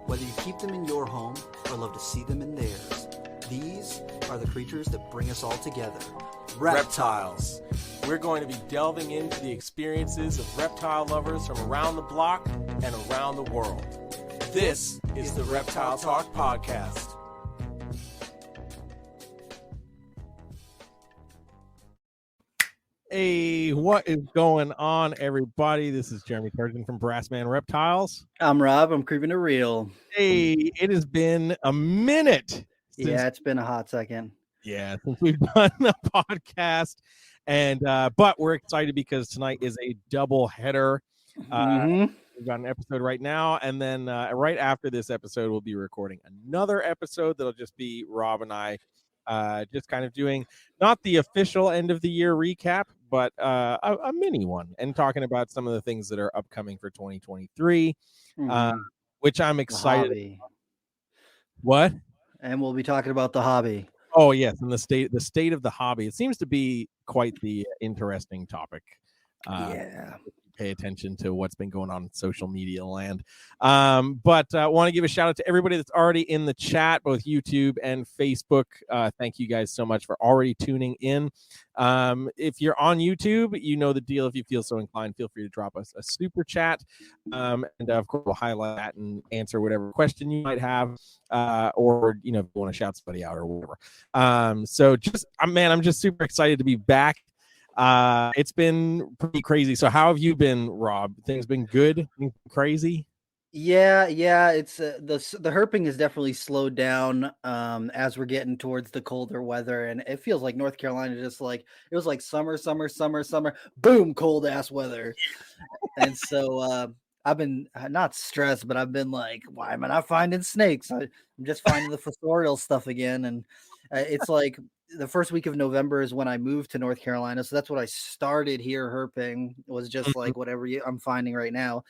Whether you keep them in your home or love to see them in theirs, these are the creatures that bring us all together. Reptiles. We're going to be delving into the experiences of reptile lovers from around the block and around the world. This is the Reptile Talk Podcast. Hey, what is going on, everybody? This is Jeremy Turgeon from Brassman Reptiles. I'm Rob. I'm creeping it real. Hey, it has been a minute. Yeah, it's been a hot second. Yeah, since we've done a podcast, and but we're excited because tonight is a double header. We've got an episode right now, and then right after this episode, we'll be recording another episode that'll just be Rob and I. Just kind of doing not the official end of the year recap, but a mini one and talking about some of the things that are upcoming for 2023, which I'm excited about. What? And we'll be talking about the hobby. Oh, yes, and the state of the hobby. It seems to be quite the interesting topic. Yeah. Pay attention to what's been going on in social media land. But want to give a shout out to everybody that's already in the chat, both YouTube and Facebook. Thank you guys so much for already tuning in. If you're on YouTube, you know the deal. If you feel so inclined, feel free to drop us a super chat. And of course, we'll highlight that and answer whatever question you might have, or, if you want to shout somebody out or whatever. So just, man, I'm just super excited to be back. It's been pretty crazy. So how have you been, Rob? Things been good? Crazy? Yeah. It's the herping has definitely slowed down as we're getting towards the colder weather, and it feels like North Carolina just like it was like summer, boom, cold ass weather. And so I've been not stressed, but I've been like, why am I not finding snakes? I'm just finding the fossorial stuff again, and it's like the first week of November is when I moved to North Carolina. So that's what I started here herping, was just like whatever I'm finding right now.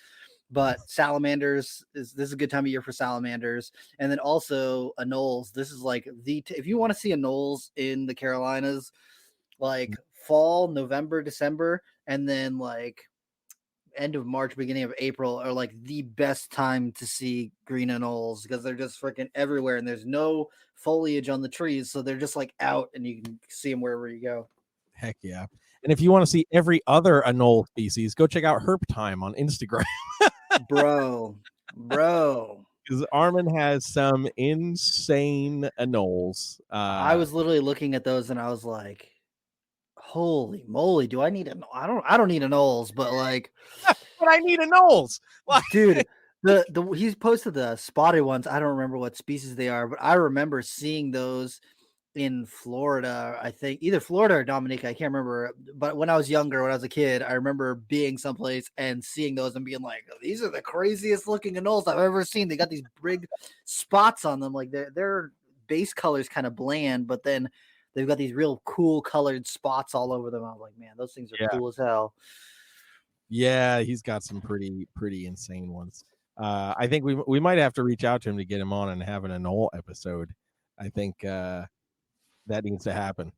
But salamanders this is a good time of year for salamanders. And then also anoles. This is like if you want to see anoles in the Carolinas, like fall, November, December, and then like end of March, beginning of April are like the best time to see green anoles because they're just freaking everywhere and there's no foliage on the trees. So they're just like out and you can see them wherever you go. Heck yeah. And if you want to see every other anole species, go check out Herp Time on Instagram. bro. Because Armin has some insane anoles. I was literally looking at those and I was like, holy moly, do I need I don't need anoles, but like but I need anoles. Dude, he's posted the spotted ones. I don't remember what species they are, but I remember seeing those in Florida. I think either Florida or Dominica. I can't remember. But when I was younger, when I was a kid, I remember being someplace and seeing those and being like, these are the craziest looking anoles I've ever seen. They got these big spots on them. Like their base color is kind of bland, but then they've got these real cool colored spots all over them. I was like, man, those things are cool as hell. Yeah, he's got some pretty insane ones. I think we might have to reach out to him to get him on and have an anole episode. I think that needs to happen.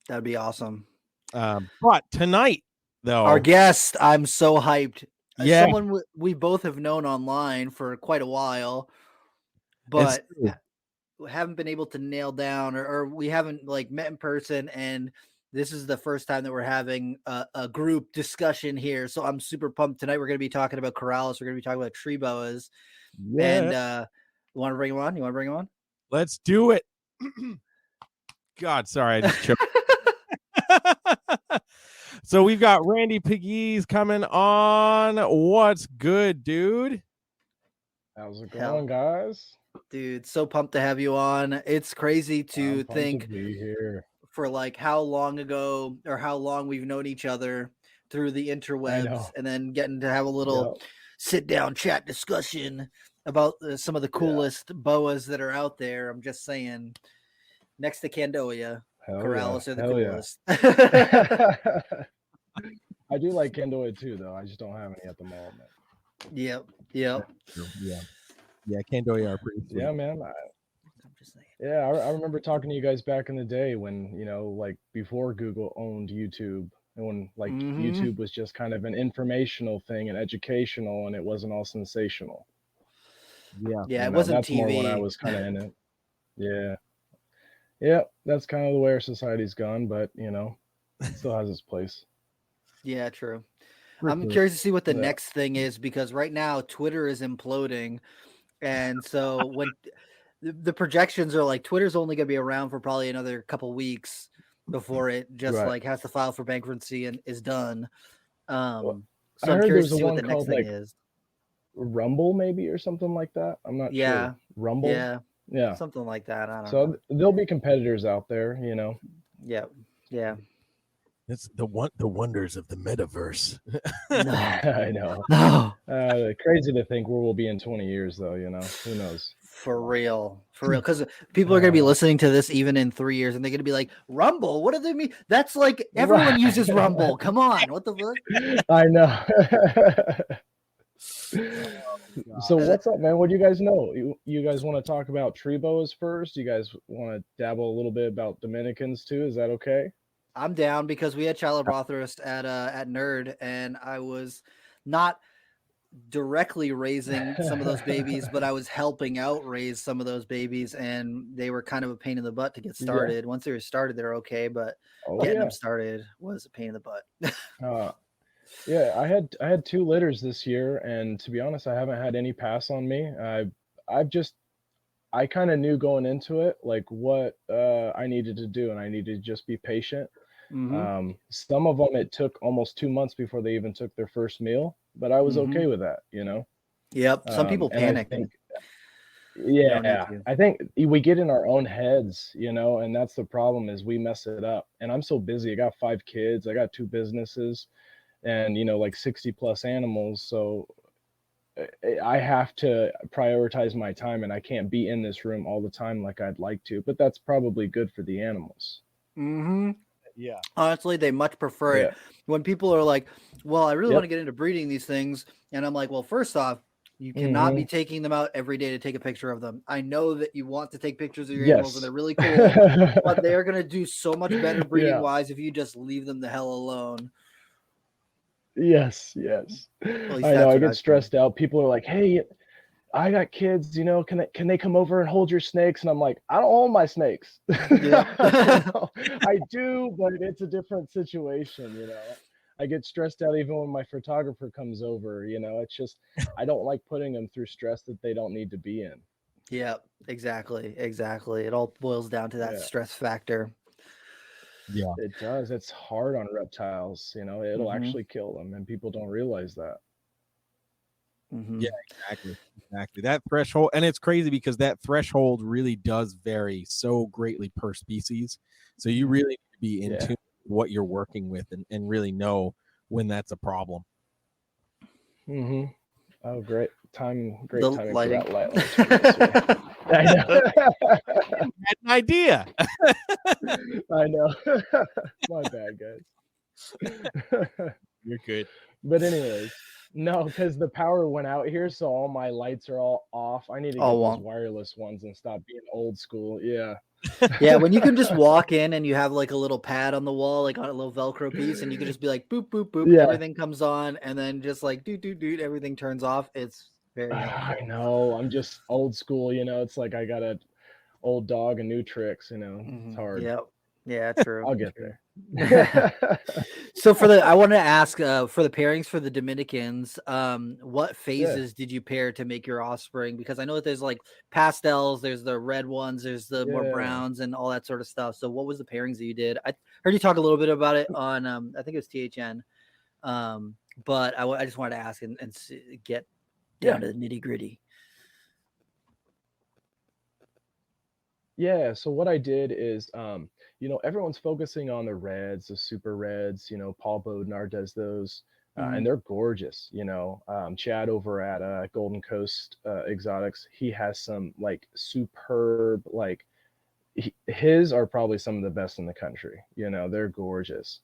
That'd be awesome. But tonight, though, our guest, I'm so hyped. Yeah, someone we both have known online for quite a while, but haven't been able to nail down, or we haven't like met in person. And this is the first time that we're having a group discussion here. So I'm super pumped. Tonight we're going to be talking about Corallus. We're going to be talking about tree boas. Yeah. And you want to bring him on? You want to bring him on? Let's do it. God, sorry, I just choked. So we've got Randy Pegues coming on. What's good, dude? How's it going, guys? Dude, so pumped to have you on. It's crazy to think to be here. For like how long ago or how long we've known each other through the interwebs, and then getting to have a little sit down chat discussion about some of the coolest boas that are out there. I'm just saying, next to Candoia, Corallus are the coolest. I do like Candoia too, though. I just don't have any at the moment. Yep. Yeah, Candoia are pretty sweet. Yeah, man. I remember talking to you guys back in the day when, like before Google owned YouTube, and when like YouTube was just kind of an informational thing and educational, and it wasn't all sensational. Yeah, it wasn't that's more when I TV. was kind of in it. Yeah, that's kind of the way our society's gone, but it still has its place. Yeah, true. I'm curious to see what the next thing is, because right now Twitter is imploding, and so when the projections are like Twitter's only going to be around for probably another couple weeks before it just Right. like has to file for bankruptcy and is done. So I I'm heard curious there's to a see what one the next called thing like is. Rumble maybe or something like that. I'm not Yeah, sure. Rumble. Yeah. something like that. I don't So know. there'll be competitors out there, Yeah, yeah. It's the wonders of the metaverse. No, I know. no. Crazy to think where we'll be in 20 years, though. Who knows? For real, because people are going to be listening to this even in 3 years, and they're going to be like, "Rumble? What do they mean? That's like everyone uses Rumble. Come on, what the fuck?" I know. So what's up, man? What do you guys know? You guys want to talk about tree boas first? You guys want to dabble a little bit about Dominicans too? Is that okay? I'm down, because we had Chilabrothorus at Nerd, and I was not directly raising some of those babies, but I was helping out raise some of those babies, and they were kind of a pain in the butt to get started. Yeah. Once they were started, they're okay, but getting them started was a pain in the butt. Yeah, I had 2 litters this year, and to be honest, I haven't had any pass on me. I kind of knew going into it like what I needed to do, and I needed to just be patient. Some of them it took almost 2 months before they even took their first meal, but I was okay with that, Yep. Some people panic. I think we get in our own heads, and that's the problem, is we mess it up. And I'm so busy. I got 5 kids, I got 2 businesses, and like 60 plus animals. So I have to prioritize my time, and I can't be in this room all the time like I'd like to, but that's probably good for the animals. Yeah. Honestly, they much prefer it. When people are like, well, I really want to get into breeding these things. And I'm like, well, first off, you cannot be taking them out every day to take a picture of them. I know that you want to take pictures of your animals and they're really cool, but they're going to do so much better breeding wise if you just leave them the hell alone. Yes. Well, I know. I get stressed out. People are like, hey, I got kids, can they come over and hold your snakes? And I'm like, I don't own my snakes. I do, but it's a different situation, I get stressed out even when my photographer comes over, it's just, I don't like putting them through stress that they don't need to be in. Yeah, exactly. It all boils down to that stress factor. Yeah, it does. It's hard on reptiles, it'll actually kill them, and people don't realize that. Yeah, exactly. That threshold, and it's crazy because that threshold really does vary so greatly per species. So you really need to be in tune with what you're working with and really know when that's a problem. Oh, great timing for lighting. That light. I know. Had an idea. I know. My bad, guys. You're good. But anyways, no, because the power went out here, so all my lights are all off. I need to get those wireless ones and stop being old school. Yeah. Yeah, when you can just walk in and you have like a little pad on the wall, like on a little Velcro piece, and you can just be like boop boop boop, everything comes on, and then just like doot, everything turns off. It's very I know. I'm just old school, it's like I got an old dog and new tricks, It's hard. Yep. Yeah, true. I'll get there. So I wanted to ask for the pairings for the Dominicans, what phases did you pair to make your offspring? Because I know that there's like pastels, there's the red ones, there's the more browns and all that sort of stuff. So what was the pairings that you did? I heard you talk a little bit about it on I think it was THN, but I just wanted to ask and get down to the nitty gritty. Yeah, so what I did is, everyone's focusing on the reds, the super reds, Paul Bodnar does those, and they're gorgeous, Chad over at Golden Coast Exotics, he has some like superb, like his are probably some of the best in the country, they're gorgeous.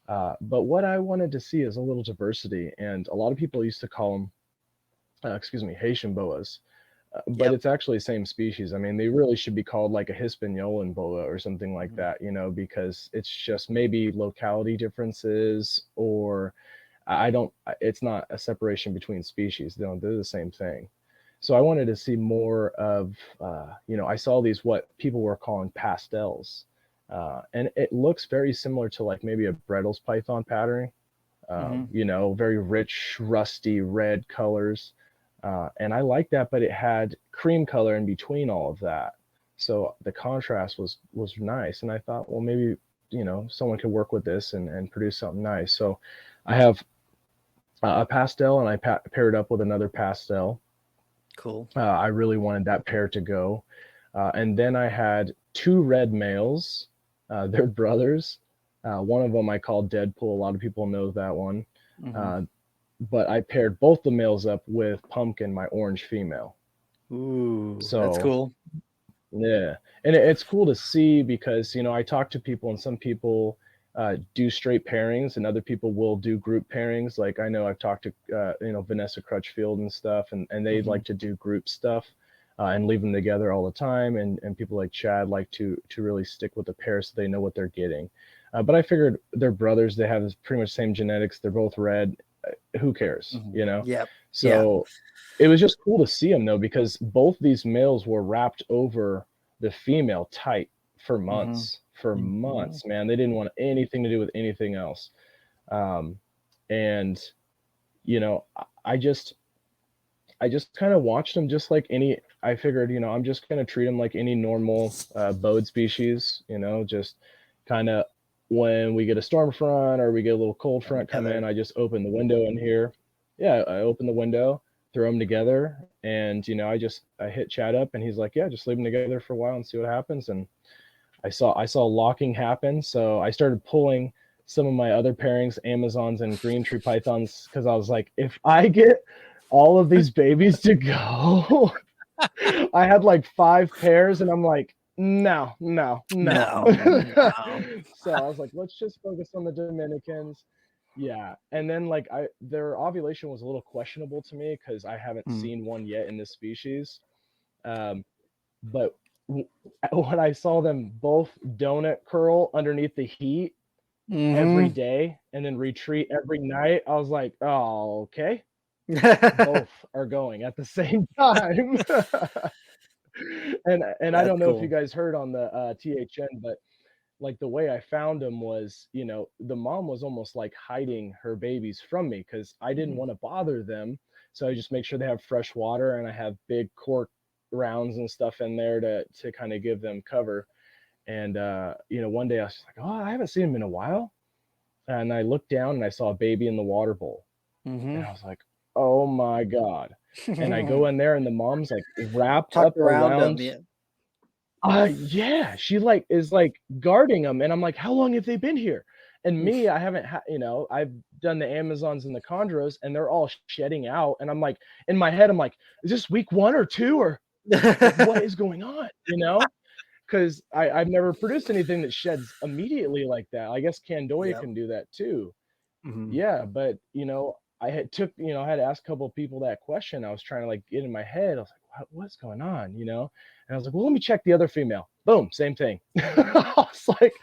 But what I wanted to see is a little diversity, and a lot of people used to call them, Haitian boas. But it's actually the same species. I mean, they really should be called like a Hispaniolan boa or something like that, because it's just maybe locality differences, or it's not a separation between species. They're the same thing. So I wanted to see more of, I saw these, what people were calling pastels. And it looks very similar to like maybe a Brettles python pattern, very rich, rusty red colors. And I like that, but it had cream color in between all of that. So the contrast was nice. And I thought, well, maybe, someone could work with this and produce something nice. So I have a pastel, and I paired up with another pastel. Cool. I really wanted that pair to go. And then I had 2 red males. They're brothers. One of them I called Deadpool. A lot of people know that one. But I paired both the males up with Pumpkin, my orange female. Ooh, so that's cool. Yeah. And it's cool to see because, I talk to people, and some people do straight pairings, and other people will do group pairings. Like I know I've talked to, Vanessa Crutchfield and stuff, and they like to do group stuff and leave them together all the time. And people like Chad like to really stick with the pair so they know what they're getting. But I figured they're brothers. They have pretty much the same genetics. They're both red. Who cares, Yep. So it was just cool to see them, though, because both these males were wrapped over the female tight for months. Man. They didn't want anything to do with anything else. And I just kind of watched them just like any. I figured, I'm just going to treat them like any normal bode species, just kind of, when we get a storm front or we get a little cold front come in, I just open the window in here. Yeah, I open the window, throw them together, and I hit Chad up, and he's like, yeah, just leave them together for a while and see what happens. And I saw locking happen, so I started pulling some of my other pairings, Amazons and green tree pythons, because I was like, if I get all of these babies to go, I had like 5 pairs, and I'm like, no. So I was like, let's just focus on the Dominicans. Yeah. And then like their ovulation was a little questionable to me because I haven't seen one yet in this species. But when I saw them both donut curl underneath the heat every day and then retreat every night, I was like, oh, okay. Both are going at the same time. And I don't know if you guys heard on the THN, but like the way I found them was, the mom was almost like hiding her babies from me because I didn't want to bother them. So I just make sure they have fresh water, and I have big cork rounds and stuff in there to kind of give them cover. And, one day I was just like, oh, I haven't seen them in a while. And I looked down and I saw a baby in the water bowl. And I was like, oh my God. And I go in there, and the mom's like wrapped up around them. Yeah, she like is like guarding them, and I'm like, how long have they been here? And me, I haven't I've done the Amazons and the chondros, and they're all shedding out, and I'm like, in my head, I'm like, is this week 1 or 2, or what is going on? Because I've never produced anything that sheds immediately like that. I guess Candoya can do that too. Yeah, but I had to ask a couple of people that question. I was trying to like get in my head. I was like, what's going on? And I was like, well, let me check the other female. Boom, same thing. I was like,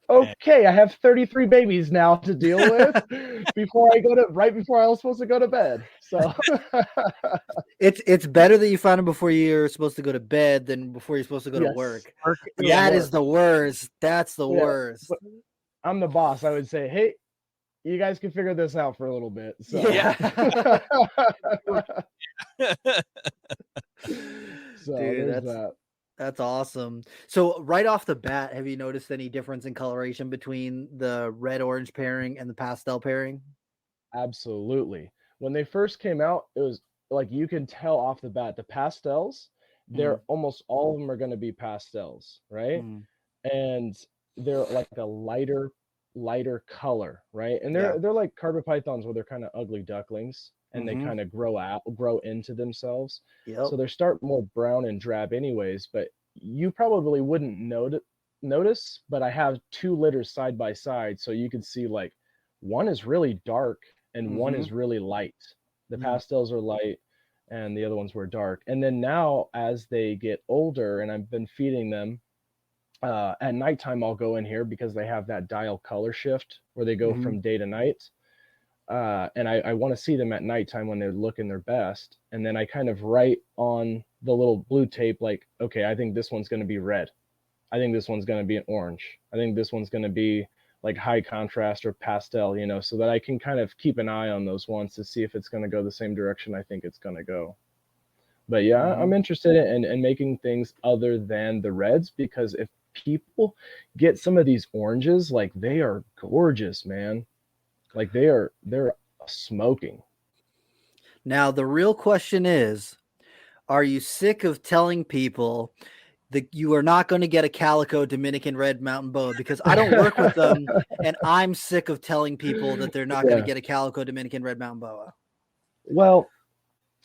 okay, I have 33 babies now to deal with right before I was supposed to go to bed. So it's better that you found them before you're supposed to go to bed than before you're supposed to go to work. That is the worst. That's the worst. I'm the boss. I would say, hey, you guys can figure this out for a little bit. So. Yeah. So dude, that's awesome. So right off the bat, have you noticed any difference in coloration between the red-orange pairing and the pastel pairing? Absolutely. When they first came out, it was like you can tell off the bat the pastels. They're almost all of them are going to be pastels, right? And they're like a lighter color, right? And they're like carpet pythons where they're kind of ugly ducklings, and they kind of grow into themselves. So they start more brown and drab anyways, but you probably wouldn't notice, but I have 2 litters side by side, so you can see like one is really dark and one is really light. The pastels are light and the other ones were dark. And then now as they get older, and I've been feeding them at nighttime, I'll go in here because they have that dial color shift where they go from day to night. and I want to see them at nighttime when they're looking their best. And then I kind of write on the little blue tape, like, okay, I think this one's going to be red. I think this one's going to be an orange. I think this one's going to be like high contrast or pastel, you know, so that I can kind of keep an eye on those ones to see if it's going to go the same direction I think it's going to go. But yeah, I'm interested in making things other than the reds, because if people get some of these oranges, like, they are gorgeous, man. Like, they're smoking. Now, the real question is, are you sick of telling people that you are not going to get a calico Dominican red mountain boa? Because I don't work with them, and I'm sick of telling people that they're not going to get a calico Dominican red mountain boa. Well,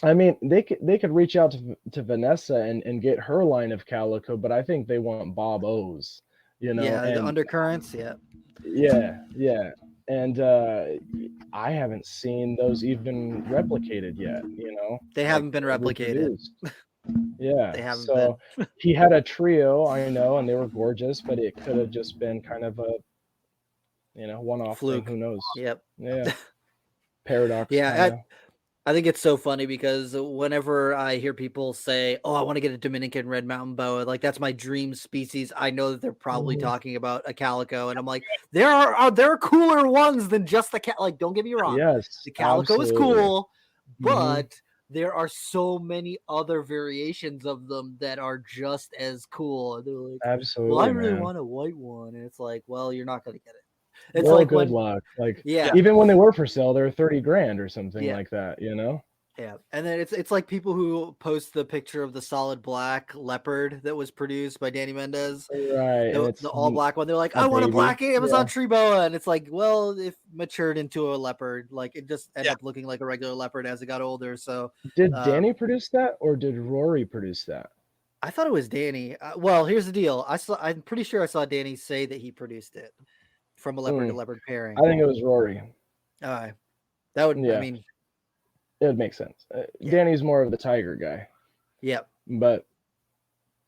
I mean, they could reach out to Vanessa and get her line of calico, but I think they want Bob O's, you know. Yeah, and the undercurrents, yeah. And I haven't seen those even replicated yet, you know. They haven't been replicated. Yeah. They haven't so he had a trio, I know, and they were gorgeous, but it could have just been kind of a, you know, one-off fluke. thing. Who knows? Yep. Yeah. Paradox. Yeah. I think it's so funny because whenever I hear people say, "Oh, I want to get a Dominican red mountain boa," like, that's my dream species, I know that they're probably talking about a calico, and I'm like, there are cooler ones than just the like, don't get me wrong. Yes. The calico is cool, but there are so many other variations of them that are just as cool. And they're like, absolutely. Well, I really want a white one, and it's like, well, you're not going to get it. It's well, like good luck. Like, yeah, even when they were for sale, they're 30 grand or something like that, you know? Yeah. And then it's like people who post the picture of the solid black leopard that was produced by Danny Mendez. Right. The all black one. They're like, I want a black Amazon tree boa. And it's like, well, if matured into a leopard, like, it just ended up looking like a regular leopard as it got older. So did Danny produce that, or did Rory produce that? I thought it was Danny. Well, here's the deal. I'm pretty sure I saw Danny say that he produced it from a leopard to leopard pairing. I think it was Rory. All right. That would, I mean, it would make sense. Danny's more of the tiger guy. Yep. But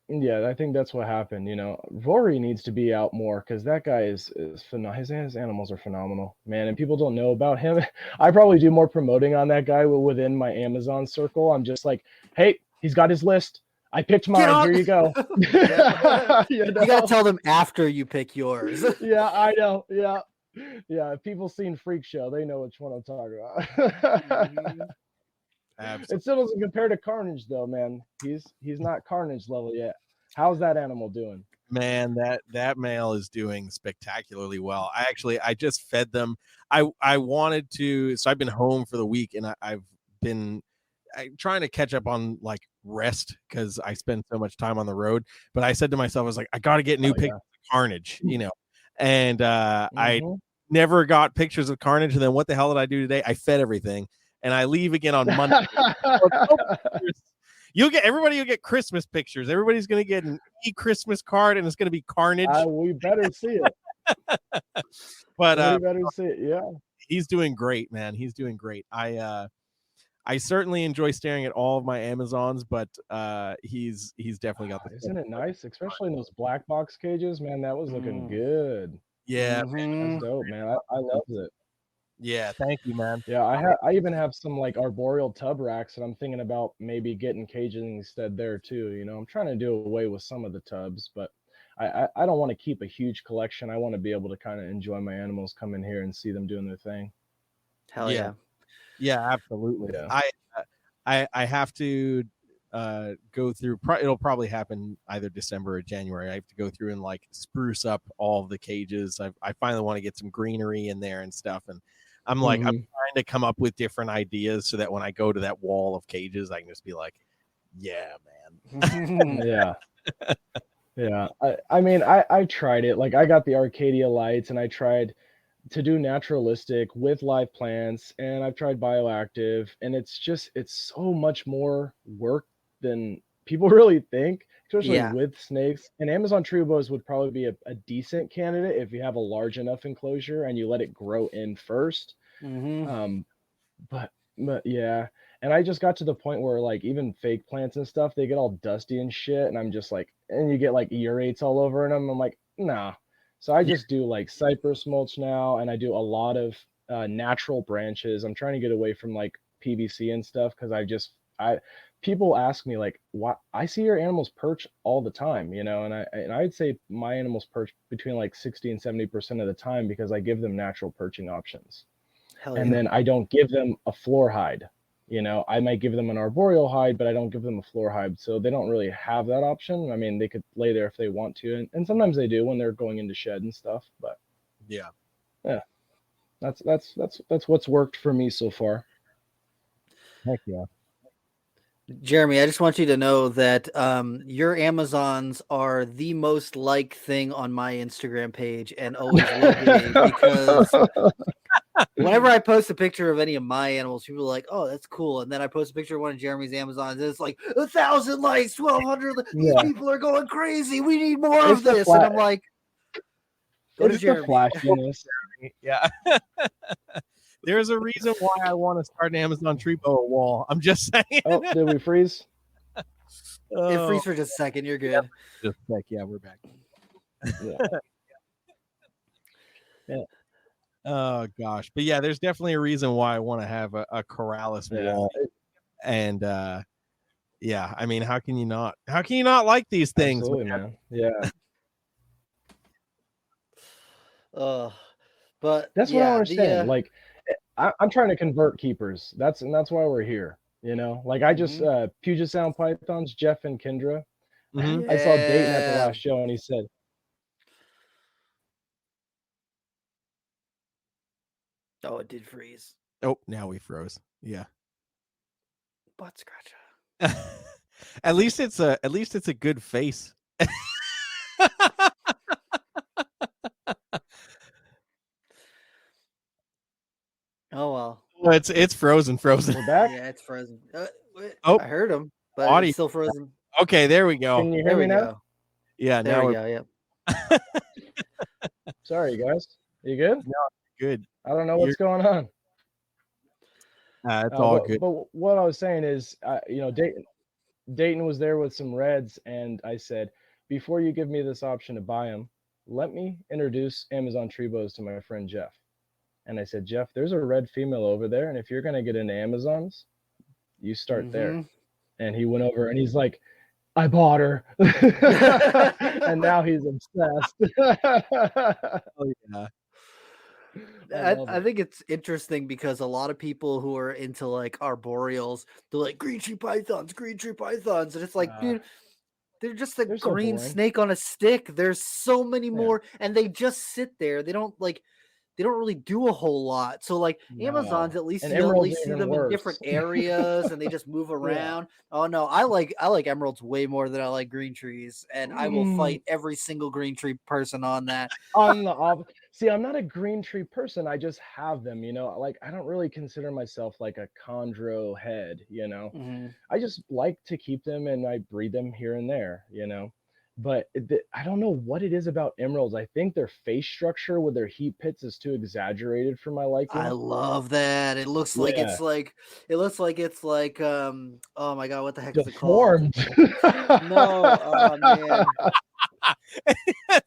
yeah, I think that's what happened. You know, Rory needs to be out more, because that guy is phenomenal. His animals are phenomenal, man, and people don't know about him. I probably do more promoting on that guy within my Amazon circle. I'm just like, hey, he's got his list. I picked mine. Here you go. You gotta tell them after you pick yours. Yeah, I know. Yeah. If people seen Freak Show, they know which one I'm talking about. Absolutely. It still doesn't compare to Carnage, though, man. He's not Carnage level yet. How's that animal doing? Man, that male is doing spectacularly well. I just fed them. I wanted to, so I've been home for the week, and I've been trying to catch up on like rest, because I spend so much time on the road. But I said to myself, I was like, I got to get new pictures of Carnage, you know. And I never got pictures of Carnage. And then what the hell did I do today? I fed everything, and I leave again on Monday. Everybody will get Christmas pictures. Everybody's going to get an Christmas card, and it's going to be Carnage. We better see it. But we better see it. Yeah, he's doing great, man. He's doing great. I certainly enjoy staring at all of my Amazons, but he's definitely got the. Isn't it nice, especially in those black box cages, man? That was looking good. Yeah, that's dope, man. I loved it. Yeah, thank you, man. Yeah, I even have some like Arboreal tub racks, and I'm thinking about maybe getting cages instead there too. You know, I'm trying to do away with some of the tubs, but I don't want to keep a huge collection. I want to be able to kind of enjoy my animals, come in here and see them doing their thing. Hell yeah. Yeah, absolutely. Yeah. I have to go through. It'll probably happen either December or January. I have to go through and like spruce up all of the cages. I finally want to get some greenery in there and stuff. And I'm like, I'm trying to come up with different ideas so that when I go to that wall of cages, I can just be like, yeah, man. Yeah. I mean, I tried it. Like, I got the Arcadia lights, and I tried to do naturalistic with live plants, and I've tried bioactive, and it's so much more work than people really think, especially with snakes. And Amazon tree boas would probably be a decent candidate if you have a large enough enclosure and you let it grow in first. But yeah, and I just got to the point where like even fake plants and stuff, they get all dusty and shit, and I'm just like, and you get like urates all over them. I'm like, nah. So I just do like cypress mulch now, and I do a lot of natural branches. I'm trying to get away from like PVC and stuff because people ask me like, why I see your animals perch all the time, and I'd say my animals perch between like 60 and 70% of the time because I give them natural perching options. Hell And yeah. then I don't give them a floor hide. I might give them an arboreal hide, but I don't give them a floor hide. So they don't really have that option. I mean, they could lay there if they want to. And sometimes they do when they're going into shed and stuff. But yeah, that's what's worked for me so far. heck yeah. Jeremy, I just want you to know that your Amazons are the most liked thing on my Instagram page and always will be, because whenever I post a picture of any of my animals, people are like, "Oh, that's cool." And then I post a picture of one of Jeremy's Amazons, and it's like 1,000 likes, 1,200. These people are going crazy. We need more of this. And I'm like, go to it's the Jeremy. flashiness. Yeah. There's a reason why I want to start an Amazon tree boa wall. I'm just saying. Oh, did we freeze? It freeze for just a second. You're good. Just like, yeah, we're back. Yeah. Oh gosh, but yeah, there's definitely a reason why I want to have a Corallus wall, and yeah, I mean, how can you not like these things? Absolutely, man. Yeah. But that's what I don't understand. Like, I'm trying to convert keepers. That's why we're here. Like I just Puget Sound pythons, Jeff and Kendra. Mm-hmm. I saw Dayton at the last show, and he said, "Oh, it did freeze." Oh, now we froze. Yeah. Butt scratcher. At least it's a good face. Oh well. It's frozen. We're back. Yeah, it's frozen. Oh, I heard him, but it's still frozen. Okay, there we go. Can you hear me now? Go. Yeah, there now we go. Yeah. Sorry, guys. You good? No, good. I don't know what's going on. It's all good. But what I was saying is, Dayton was there with some reds, and I said, before you give me this option to buy them, let me introduce Amazon tree boas to my friend Jeff. And I said, Jeff, there's a red female over there, and if you're going to get into Amazons, you start there. And he went over, and he's like, I bought her. And now he's obsessed. Oh, yeah. I think it's interesting because a lot of people who are into like arboreals, they're like green tree pythons, and it's like, dude, they're just a green snake on a stick. There's so many more, and they just sit there. They don't really do a whole lot. So like Amazons, at least you at least see them in different areas, and they just move around. Oh no, I like emeralds way more than I like green trees, and I will fight every single green tree person on that. See, I'm not a green tree person. I just have them, like I don't really consider myself like a chondro head, I just like to keep them, and I breed them here and there, But I don't know what it is about emeralds. I think their face structure with their heat pits is too exaggerated for my liking. I love that. It looks like it's like oh my god, what the heck is it called? No, oh man.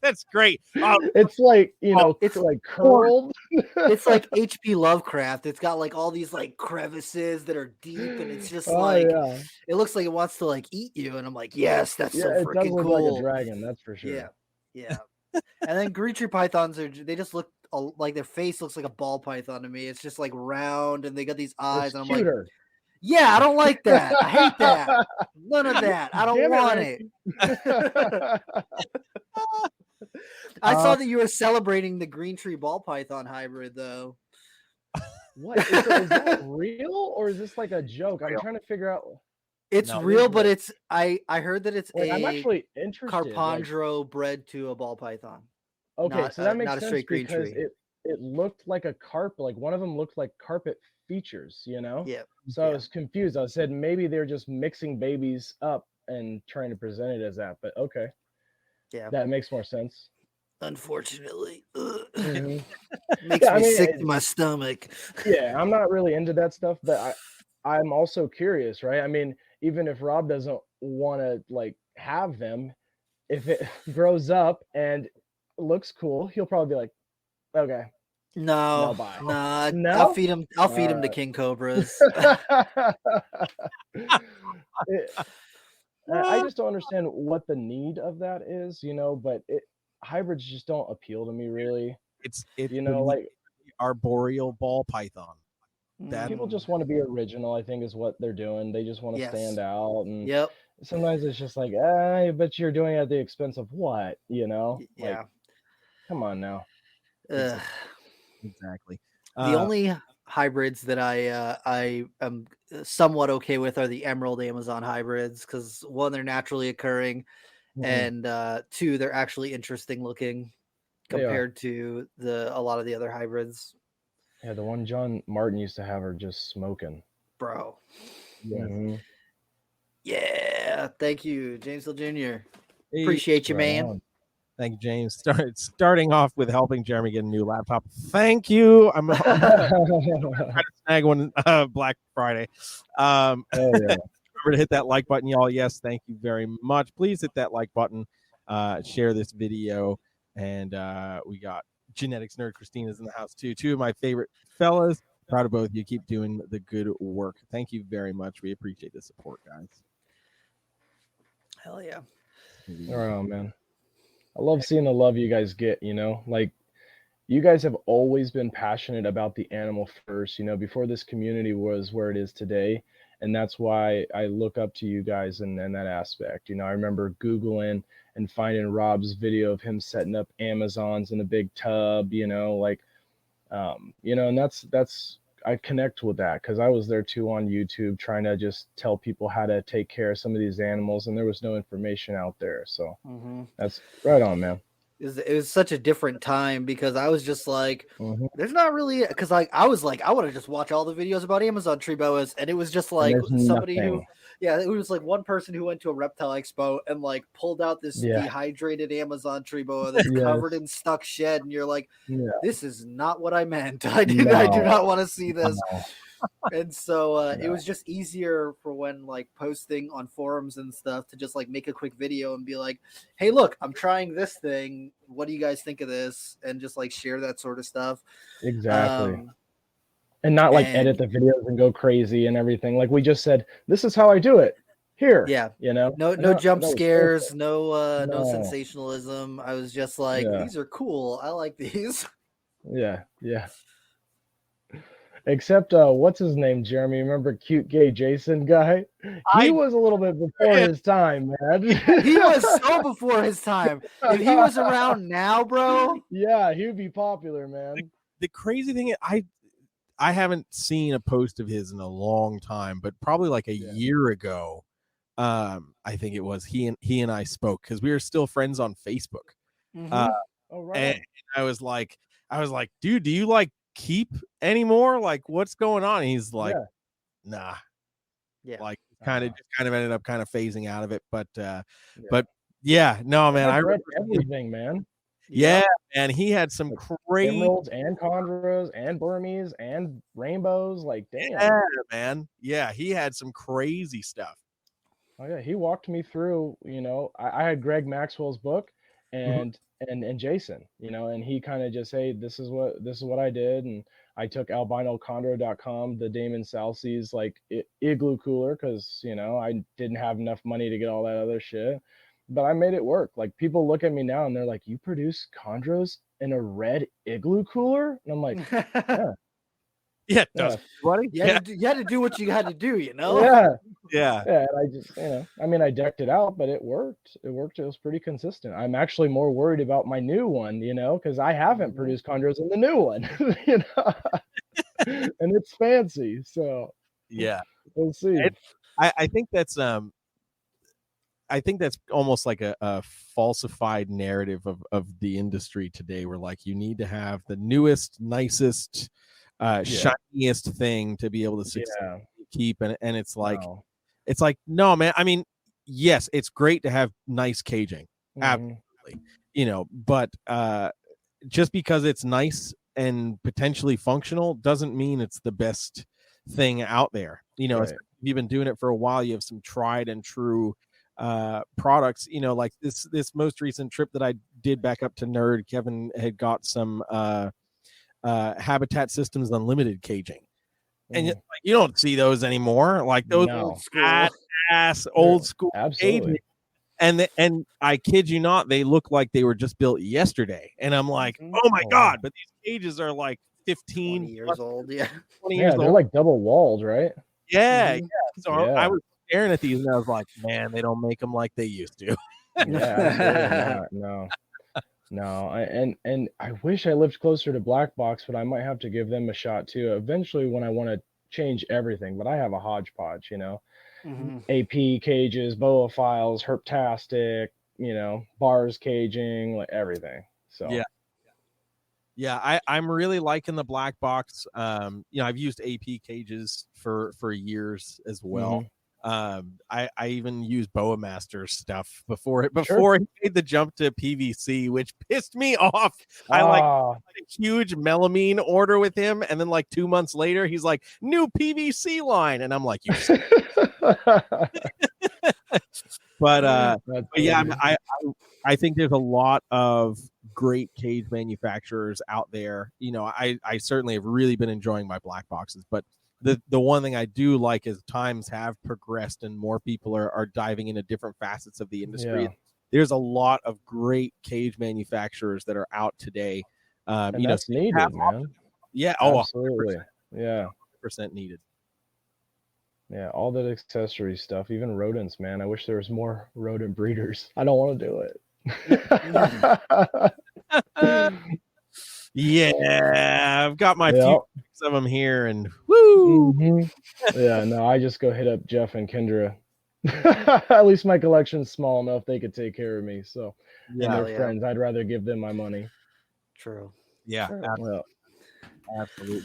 That's great. It's like, it's like curled. It's like HP Lovecraft. It's got like all these like crevices that are deep, and it's just it looks like it wants to like eat you. And I'm like, yes, that's so freaking cool. Like a dragon, that's for sure. Yeah. And then green tree pythons they just look like their face looks like a ball python to me. It's just like round, and they got these eyes, and I'm cuter. like, yeah, I don't like that. I hate that. None of that. I don't want it. I saw that you were celebrating the green tree ball python hybrid, though. What is that real, or is this like a joke? I'm trying to figure out. It's real, but it's I heard that it's I'm actually interested. Carpondro bred to a ball python. Okay, so that makes sense because it looked like a carpet. Like one of them looked like carpet features, Yeah. So I was confused. I said maybe they're just mixing babies up and trying to present it as that, but okay. Yeah, that makes more sense. Unfortunately, makes me sick to my stomach. Yeah, I'm not really into that stuff, but I'm also curious, right? I mean, even if Rob doesn't want to like have them, if it grows up and looks cool, he'll probably be like, okay. No, bye. nah. No? I'll feed him. I'll feed him to Alright. king cobras. It- I just don't understand what the need of that is, but hybrids just don't appeal to me really. It's Like arboreal ball python. That people Mm, just want to be original, I think is what they're doing. They just want to stand yes. out, and Yep. sometimes it's just like, but you're doing it at the expense of what, Like, Yeah. come on now. Uh, exactly. the only hybrids that I am somewhat okay with are the Emerald Amazon hybrids because one, they're naturally occurring, Mhm. and two, they're actually interesting looking They are. compared to a lot of the other hybrids. Yeah, the one John Martin used to have are just smoking. Bro. Yes. Mhm. Yeah. Thank you, James Hill Jr. Hey, Appreciate you, Right man. on. thank you, James. Starting off with helping Jeremy get a new laptop. Thank you. I'm trying to snag one Black Friday. Oh yeah. Remember to hit that like button, y'all. Yes, thank you very much. Please hit that like button. Share this video, and we got Genetics Nerd Christina's in the house too. Two of my favorite fellas. Proud of both of you. Keep doing the good work. Thank you very much. We appreciate the support, guys. Hell yeah. Right on, man. I love seeing the love you guys get, like you guys have always been passionate about the animal first, before this community was where it is today. And that's why I look up to you guys in that aspect. I remember Googling and finding Rob's video of him setting up Amazons in a big tub, and that's I connect with that because I was there too on YouTube trying to just tell people how to take care of some of these animals, and there was no information out there. So that's right on, man. It was such a different time because I was just like, Mhm. there's not really because I was like, I want to just watch all the videos about Amazon tree boas, and it was just And like there's somebody who, nothing. yeah, it was like one person who went to a reptile expo and like pulled out this Yeah. dehydrated Amazon tree boa that's covered Yes. in stuck shed, and you're like, Yeah. this is not what I meant. I do not want to see this. No. And so it No. was just easier for when like posting on forums and stuff to just like make a quick video and be like, hey, look, I'm trying this thing, what do you guys think of this, and just like share that sort of stuff. Exactly. And not like edit the videos and go crazy and everything. Like we just said, this is how I do it here. Yeah, No jump that was scares, perfect. no sensationalism. I was just like, Yeah. these are cool, I like these. Yeah. Except what's his name, Jeremy? Remember cute gay Jason guy? He was a little bit before his time, man. He was so before his time. If he was around now, bro. Yeah, he would be popular, man. The crazy thing is, I haven't seen a post of his in a long time, but probably like a year ago, I think it was he and I spoke because we were still friends on Facebook. Oh, right. And I was like, dude, do you like keep anymore? Like, what's going on? And he's like, nah. Yeah. Like kind of ended up kind of phasing out of it. But yeah, no, man. I read everything, man. Yeah, and he had some crazy emeralds and chondros and Burmese and rainbows. Like, damn. Yeah, man. Yeah, he had some crazy stuff. Oh yeah, he walked me through. I had Greg Maxwell's book and Jason. And he kind of just, hey, this is what I did, and I took albinochondro.com, the Damon Salce's like igloo cooler, because I didn't have enough money to get all that other shit. But I made it work. Like, people look at me now and they're like, you produce chondros in a red igloo cooler? And I'm like, yeah, it does, buddy. You had to do what you had to do, Yeah. And I just, I decked it out, but it worked. It was pretty consistent. I'm actually more worried about my new one, because I haven't produced chondros in the new one, and it's fancy. So yeah, we'll see. I think that's almost like a falsified narrative of the industry today, where like you need to have the newest, nicest, shiniest thing to be able to keep, and it's like no, man. I mean, yes, it's great to have nice caging, absolutely, but just because it's nice and potentially functional doesn't mean it's the best thing out there. If you've been doing it for a while, you have some tried and true products, like this most recent trip that I did back up to Nerd. Kevin had got some Habitat Systems Unlimited caging. And Mm. like, you don't see those anymore. Like those No. ass old school Absolutely. caging. And I kid you not, they look like they were just built yesterday. And I'm like, oh my God, but these cages are like 15 20 years old. Yeah. 20 Yeah, years they're old. like double walled, right? Yeah. Mhm. So Yeah. I was staring at these and I was like, man, they don't make them like they used to. Yeah, absolutely not. No. And I wish I lived closer to Black Box, but I might have to give them a shot too. Eventually, when I want to change everything, but I have a hodgepodge, Mhm. AP cages, boa files, herptastic, bars caging, like everything. So Yeah, I'm really liking the Black Box. I've used AP cages for years as well. I even used Boa Master stuff before he made the jump to PVC, which pissed me off. I like a huge melamine order with him, and then like 2 months later, he's like, new PVC line, and I'm like, you. But yeah, I think there's a lot of great cage manufacturers out there. I certainly have really been enjoying my Black Boxes, but the one thing I do like is times have progressed and more people are diving into different facets of the industry. Yeah. There's a lot of great cage manufacturers that are out today. And that's needed, man. Yeah. Absolutely. 100%. Yeah. 100% needed. Yeah, all that accessory stuff, even rodents, man. I wish there was more rodent breeders. I don't want to do it. Yeah, I've got my few of them here, and woo. Mm-hmm. Yeah, no, I just go hit up Jeff and Kendra. At least my collection's small enough they could take care of me. So, and they're friends. I'd rather give them my money. True. Yeah, True. Absolutely.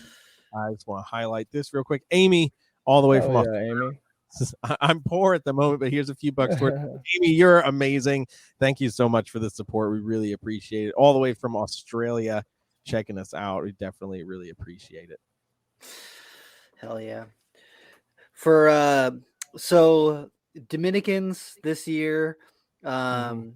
I just want to highlight this real quick. Amy, all the way from Amy. I'm poor at the moment, but here's a few bucks for it. Amy, you're amazing. Thank you so much for the support. We really appreciate it. All the way from Australia, checking us out. We definitely really appreciate it. Hell yeah. For so Dominicans this year, Amazons.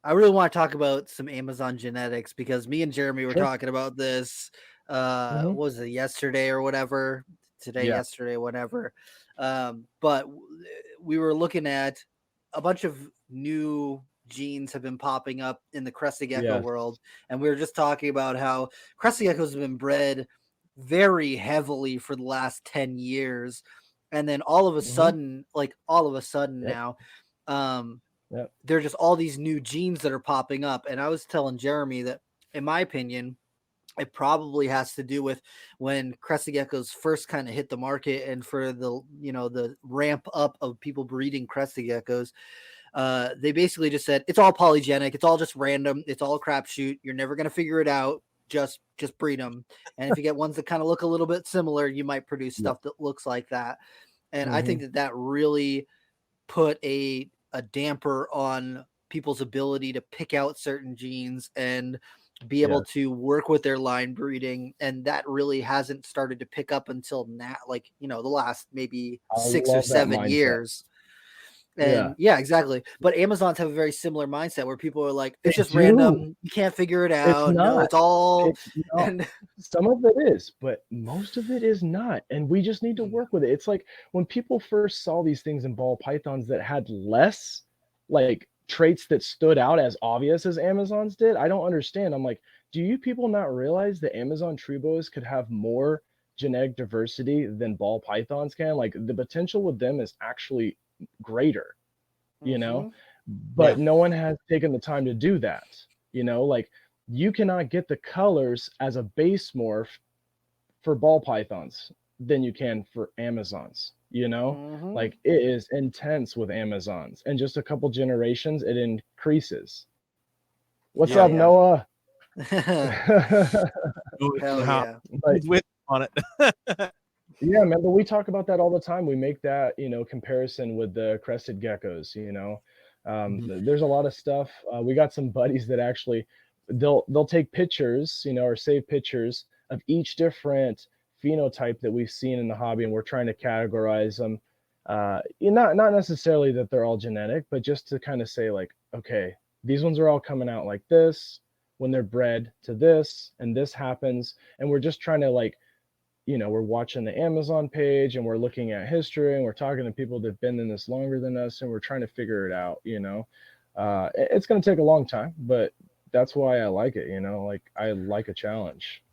I really want to talk about some Amazon genetics because me and Jeremy were talking about this. What was it, yesterday or whatever? Yesterday, whatever. But we were looking at a bunch of new genes have been popping up in the crested gecko world, and we were just talking about how crested geckos have been bred very heavily for the last 10 years, and then all of a sudden now there are just all these new genes that are popping up. And I was telling Jeremy that in my opinion it probably has to do with when crested geckos first kind of hit the market, and for the ramp up of people breeding crested geckos, they basically just said it's all polygenic, it's all just random, it's all a crapshoot, you're never going to figure it out, just breed them, and if you get ones that kind of look a little bit similar, you might produce stuff that looks like that. And I think that really put a damper on people's ability to pick out certain genes and be able to work with their line breeding, and that really hasn't started to pick up until now, like the last maybe 6 or 7 years. And yeah, exactly. But Amazons have a very similar mindset where people are like, it's just random, you can't figure it out. It's not. No, it's all and some of it is, but most of it is not. And we just need to work with it. It's like when people first saw these things in ball pythons that had less like traits that stood out as obvious as Amazons did. I don't understand. I'm like, do you people not realize that Amazon tree boas could have more genetic diversity than ball pythons can? Like the potential with them is actually greater, but no one has taken the time to do that. Like you cannot get the colors as a base morph for ball pythons than you can for Amazons. Like it is intense with Amazons, and just a couple generations it increases. What's up, Noah? With on it. Yeah, man, but we talk about that all the time. We make that, comparison with the crested geckos, There's a lot of stuff. We got some buddies that actually they'll take pictures, or save pictures of each different phenotype that we've seen in the hobby, and we're trying to categorize them. Not necessarily that they're all genetic, but just to kind of say like, okay, these ones are all coming out like this. when they're bred to this, and this happens, and we're just trying to like, we're watching the Amazon page, and we're looking at history, and we're talking to people that've been in this longer than us, and we're trying to figure it out. It's going to take a long time, but that's why I like it. Like I like a challenge.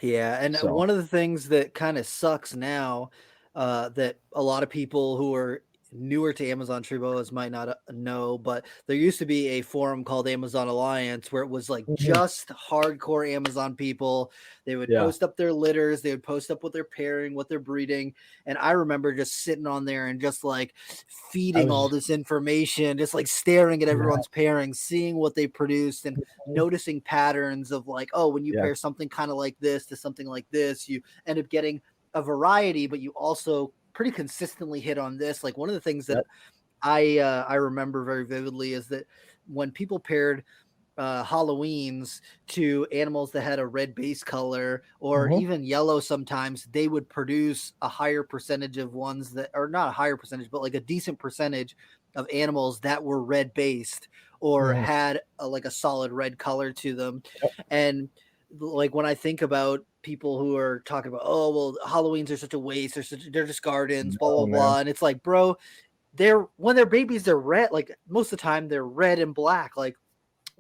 Yeah, and So one of the things that kind of sucks now, that a lot of people who are newer to Amazon tree boas might not know, but there used to be a forum called Amazon Alliance where it was like Mhm. just hardcore Amazon people. They would Yeah, post up their litters, they would post up what they're pairing, what they're breeding, and I remember just sitting on there and just like I feeding all was this information, just like staring at yeah, everyone's pairing, seeing what they produced, and noticing patterns of like, oh, when you yeah, pair something kind of like this to something like this, you end up getting a variety, but you also pretty consistently hit on this. Like one of the things that yep, I remember very vividly is that when people paired Halloweens to animals that had a red base color or mhm, even yellow, sometimes they would produce a higher percentage of ones that are not a higher percentage, but like a decent percentage of animals that were red based or mhm, had like a solid red color to them. yep, And like when I think about people who are talking about, oh, well, Halloweens are such a waste, they're just gardens, blah, oh blah, man, blah. And it's like, bro, they're when they're babies, they're red. Like most of the time they're red and black. Like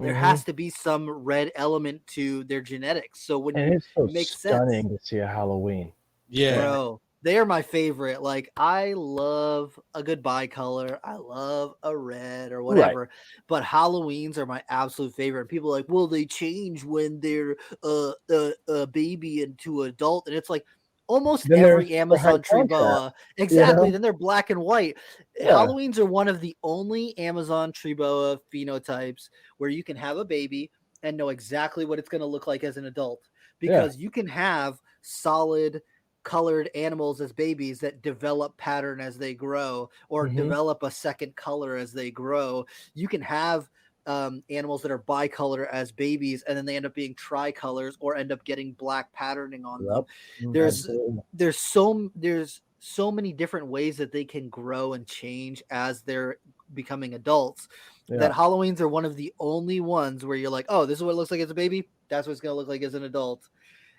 there mhm. has to be some red element to their genetics. So when And it's so it makes sense, stunning to see a Halloween. Yeah. Man, bro, they are my favorite. Like I love a good bicolor. I love a red or right. whatever, but Halloweens are my absolute favorite. People are like, well, they change when they're a baby into adult, and it's like almost Then they're every super high Amazon tree contrast, boa. Exactly. Then they're black and white. Yeah. Halloweens are one of the only Amazon tree boa phenotypes where you can have a baby and know exactly what it's going to look like as an adult, Yeah. because you can have solid colored animals as babies that develop pattern as they grow or Mhm. develop a second color as they grow. You can have animals that are bicolor as babies and then they end up being tricolors or end up getting black patterning on them. Yep. There's Absolutely. there's so many different ways that they can grow and change as they're becoming adults, Yeah. that Halloweens are one of the only ones where you're like, oh, this is what it looks like as a baby, that's what it's going to look like as an adult.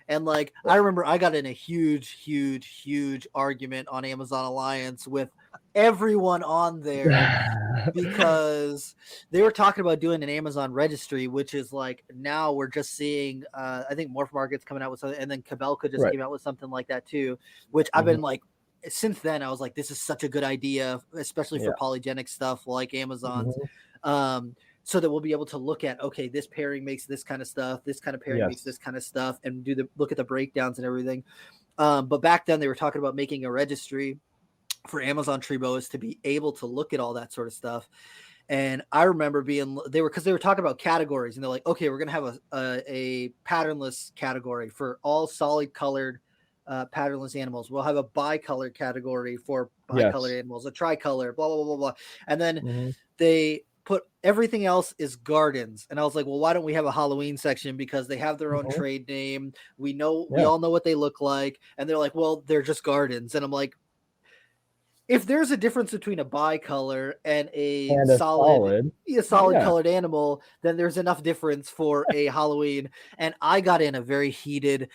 And like I remember I got in a huge argument on Amazon Alliance with everyone on there because they were talking about doing an Amazon registry, which is like now we're just seeing I think Morph Market's coming out with something, and then Kabelka just Right. came out with something like that too, which I've Mhm. been like since then I was like, this is such a good idea, especially for Yeah. polygenic stuff like Amazon's. Mhm. So that we'll be able to look at, okay, this pairing makes this kind of stuff, this kind of pairing makes Yes. this kind of stuff, and look at the breakdowns and everything. But back then they were talking about making a registry for Amazon tree boas to be able to look at all that sort of stuff. And I remember they were talking about categories, and they're like, okay, we're gonna have a patternless category for all solid colored patternless animals. We'll have a bicolored category for bicolored Yes. animals, a tricolor, blah blah blah blah. And then Mhm. they put everything else is gardens, and I was like, well, why don't we have a Halloween section, because they have their own Mhm. trade name, we Yeah. all know what they look like. And they're like, well, they're just gardens. And I'm like, if there's a difference between a bicolor and And a solid. a solid Yeah. colored animal, then there's enough difference for a Halloween. And I got in a very heated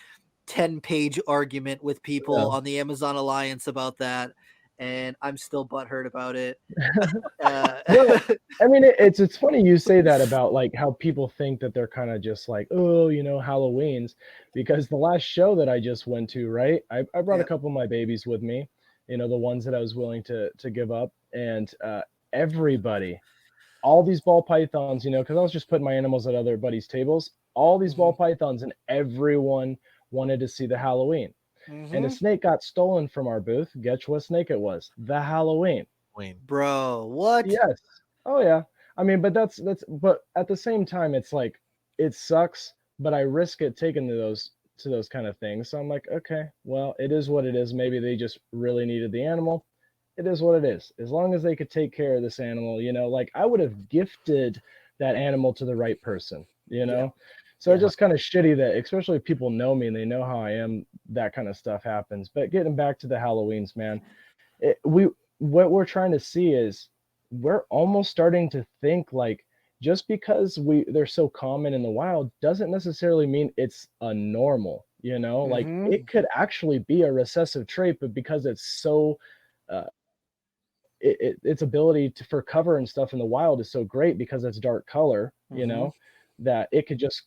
10-page argument with people Yeah. on the Amazon Alliance about that, and I'm still butthurt about it. Well, I mean, it's funny you say that about like how people think that they're kind of just like, oh, Halloween's, because the last show that I just went to, right? I brought a Yeah. couple of my babies with me, the ones that I was willing to give up, and everybody, all these ball pythons, because I was just putting my animals at other buddies' tables, all these ball Mhm. pythons, and everyone wanted to see the Halloween. And a Mhm. snake got stolen from our booth. Guess what snake it was? The Halloween. Wayne. Bro, what? Yes. Oh yeah. I mean, but but at the same time, it's like it sucks, but I risk it taking to those kind of things. So I'm like, okay, well, it is what it is. Maybe they just really needed the animal. It is what it is. As long as they could take care of this animal, like I would have gifted that animal to the right person. Yeah. So it's Yeah. just kind of shitty that, especially if people know me and they know how I am, that kind of stuff happens. But getting back to the Halloweens, man, what we're trying to see is we're almost starting to think like just because they're so common in the wild doesn't necessarily mean it's a normal, like Mm-hmm. it could actually be a recessive trait, but because it's so uh, its ability for cover and stuff in the wild is so great because it's dark color, Mm-hmm. that it could just,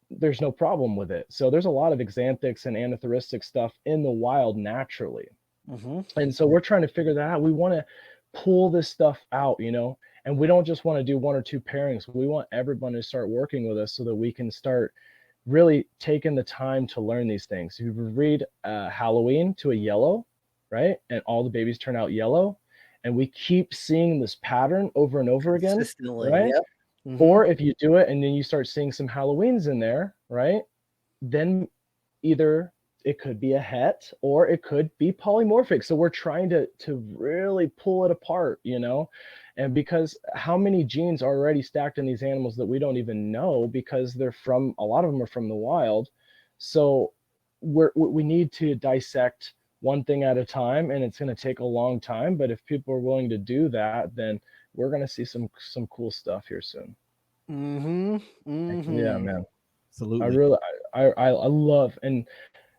there's no problem with it. So there's a lot of xanthics and anathoristic stuff in the wild naturally. Mm-hmm. And so we're trying to figure that out. We want to pull this stuff out, and we don't just want to do one or two pairings. We want everyone to start working with us so that we can start really taking the time to learn these things. If you read Halloween to a yellow, right? And all the babies turn out yellow, and we keep seeing this pattern over and over again, Consistently, right? yep. Mm-hmm. Or if you do it and then you start seeing some Halloweens in there, right? Then either it could be a het or it could be polymorphic. So we're trying to really pull it apart, and because how many genes are already stacked in these animals that we don't even know, because a lot of them are from the wild. So we need to dissect one thing at a time, and it's going to take a long time. But if people are willing to do that, then we're going to see some cool stuff here soon. Mm-hmm. Mm-hmm. Yeah, man. Absolutely. I love, and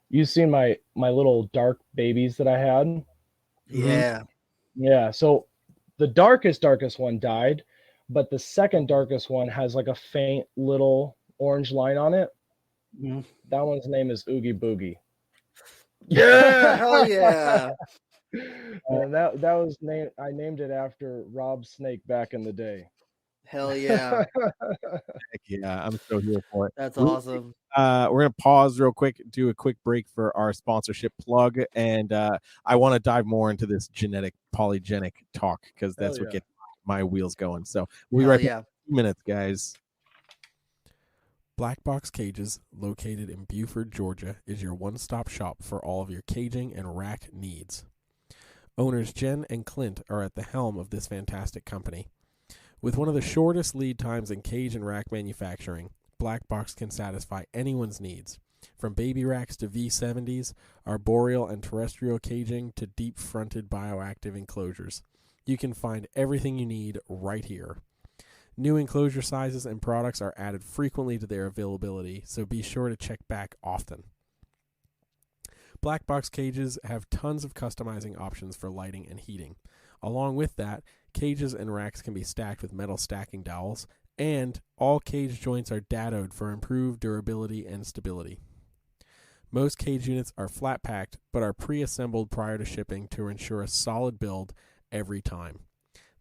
you've seen my little dark babies that I had. Yeah. Yeah. So the darkest one died, but the second darkest one has like a faint little orange line on it. Mm-hmm. That one's name is Oogie Boogie. Yeah, hell yeah. And that was named. I named it after Rob Snake back in the day. Hell yeah. Heck yeah, I'm so here for it. That's awesome. We're gonna pause real quick, do a quick break for our sponsorship plug, and I want to dive more into this genetic polygenic talk because that's what gets my wheels going. So we'll be right back in 2 minutes, guys. Black Box Cages, located in Buford, Georgia, is your one-stop shop for all of your caging and rack needs. Owners Jen and Clint are at the helm of this fantastic company. With one of the shortest lead times in cage and rack manufacturing, Black Box can satisfy anyone's needs, from baby racks to V70s, arboreal and terrestrial caging to deep-fronted bioactive enclosures. You can find everything you need right here. New enclosure sizes and products are added frequently to their availability, so be sure to check back often. Black Box Cages have tons of customizing options for lighting and heating. Along with that, cages and racks can be stacked with metal stacking dowels, and all cage joints are dadoed for improved durability and stability. Most cage units are flat packed, but are pre-assembled prior to shipping to ensure a solid build every time.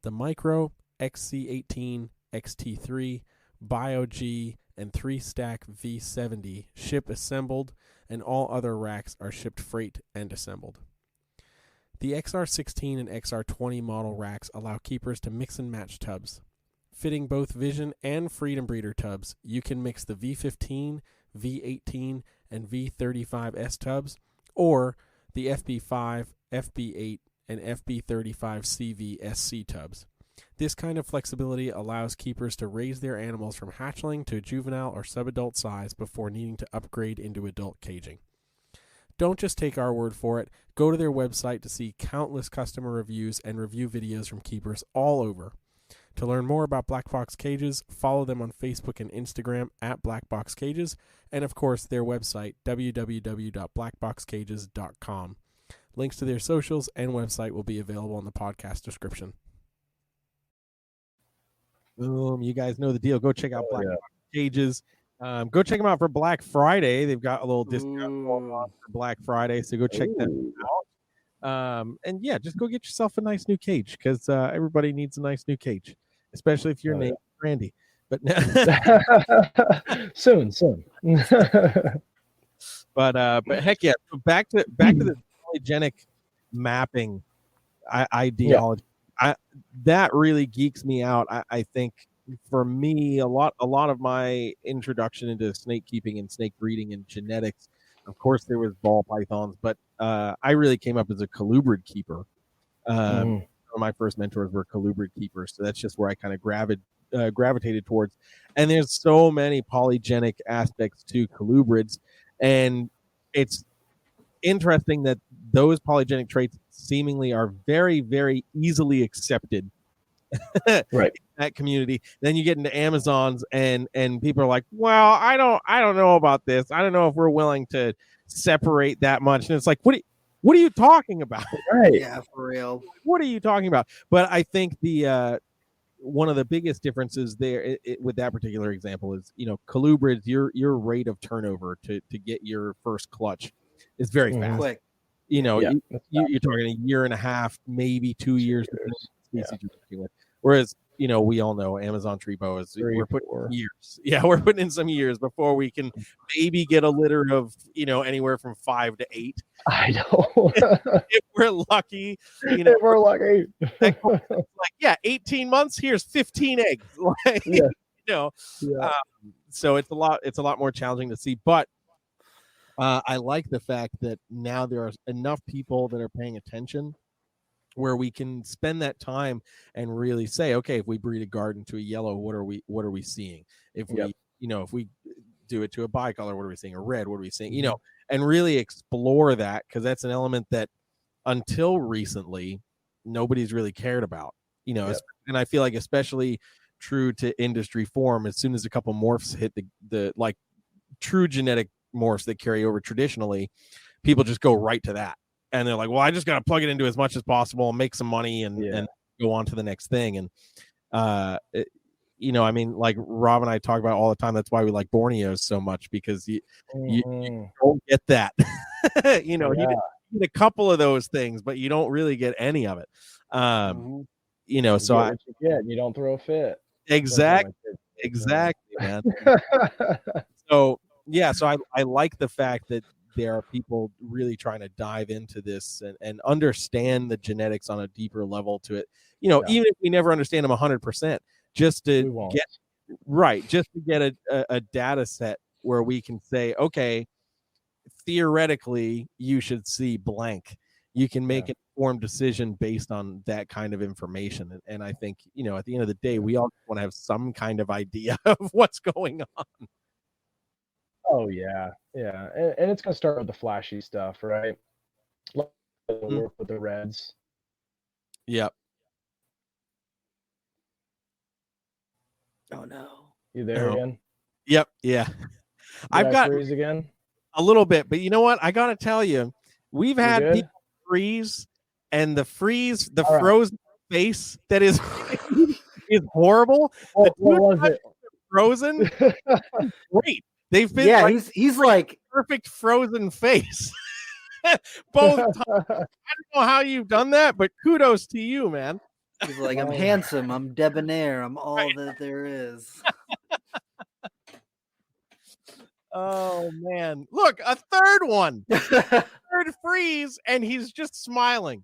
The Micro, XC18, XT3, Bio-G, and 3-stack V70 ship assembled, and all other racks are shipped freight and assembled. The XR16 and XR20 model racks allow keepers to mix and match tubs. Fitting both Vision and Freedom Breeder tubs, you can mix the V15, V18, and V35S tubs, or the FB5, FB8, and FB35CV SC tubs. This kind of flexibility allows keepers to raise their animals from hatchling to juvenile or subadult size before needing to upgrade into adult caging. Don't just take our word for it. Go to their website to see countless customer reviews and review videos from keepers all over. To learn more about Black Box Cages, follow them on Facebook and Instagram at Black Box Cages, and of course their website, www.blackboxcages.com. Links to their socials and website will be available in the podcast description. Boom, you guys know the deal. Go check out Black Box Cages. Go check them out for Black Friday. They've got a little discount going on for Black Friday, so go check them out. And yeah, just go get yourself a nice new cage because everybody needs a nice new cage, especially if your name is Randy. But soon. but heck yeah, so back to the polygenic mapping ideology. That really geeks me out. I think for me, a lot of my introduction into snake keeping and snake breeding and genetics, of course, there was ball pythons, but I really came up as a colubrid keeper. Some of my first mentors were colubrid keepers, so that's just where I kind of gravitated towards. And there's so many polygenic aspects to colubrids, and it's interesting that those polygenic traits seemingly are very, very easily accepted Right. That community. Then you get into Amazons, and people are like, well, I don't know about this. I don't know if we're willing to separate that much. And it's like, what are you talking about? Right. Yeah, for real. What are you talking about? But I think the one of the biggest differences there with that particular example is, colubrids, your rate of turnover to get your first clutch is very fast. Quick. You're talking a year and a half, maybe 2 years. Species you're working with. Whereas, we all know Amazon tree boas, we're putting years. Yeah, we're putting in some years before we can maybe get a litter of, anywhere from 5 to 8. I know. If we're lucky, If we're lucky. like, 18 months, here's 15 eggs. Like, so it's a lot more challenging to see. But I like the fact that now there are enough people that are paying attention where we can spend that time and really say, okay, if we breed a garden to a yellow, what are we seeing? If we, if we do it to a bicolor, what are we seeing? A red, what are we seeing? And really explore that, because that's an element that until recently nobody's really cared about. And I feel like especially true to industry form, as soon as a couple morphs hit the like true genetic morphs that carry over traditionally, people just go right to that. And they're like, well, I just got to plug it into as much as possible and make some money and go on to the next thing. And, I mean, like Rob and I talk about all the time. That's why we like Borneos so much, because you don't get that. You get a couple of those things, but you don't really get any of it. So you get, you don't throw a fit. Exactly, man. So I like the fact that there are people really trying to dive into this and understand the genetics on a deeper level to it. Even if we never understand them 100%, just to get a data set where we can say, okay, theoretically, you should see blank. You can make an informed decision based on that kind of information. And I think, at the end of the day, we all want to have some kind of idea of what's going on. Oh yeah, and it's gonna start with the flashy stuff, right? Work with the reds. Yep. Oh no. You there again? Yep. Yeah. I've got freeze again a little bit, but you know what? I gotta tell you, we've had people freeze, and the frozen face that is is horrible. What was it? Frozen. Great. They've been he's like perfect frozen face. Both times. I don't know how you've done that, but kudos to you, man. He's like, I'm handsome, I'm debonair, I'm all that there is. Oh man. Look, a third one. Third freeze, and he's just smiling.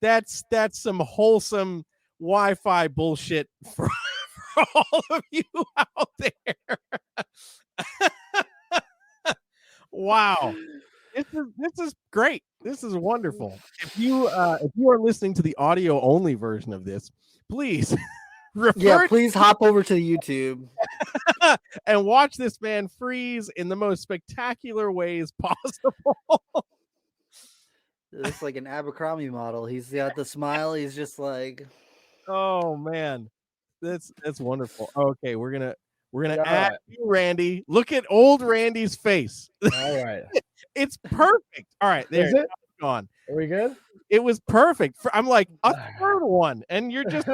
That's some wholesome Wi-Fi bullshit for all of you out there. Wow, this is great. This is wonderful. If you are listening to the audio only version of this, please please hop over to YouTube and watch this man freeze in the most spectacular ways possible. It's like an Abercrombie model. He's got the smile. He's just like, oh man, that's wonderful. Okay, we're gonna add you, Randy. Look at old Randy's face. All right. It's perfect. All right, there. Is it? Gone. Are we good? It was perfect. I'm like, a third one, and you're just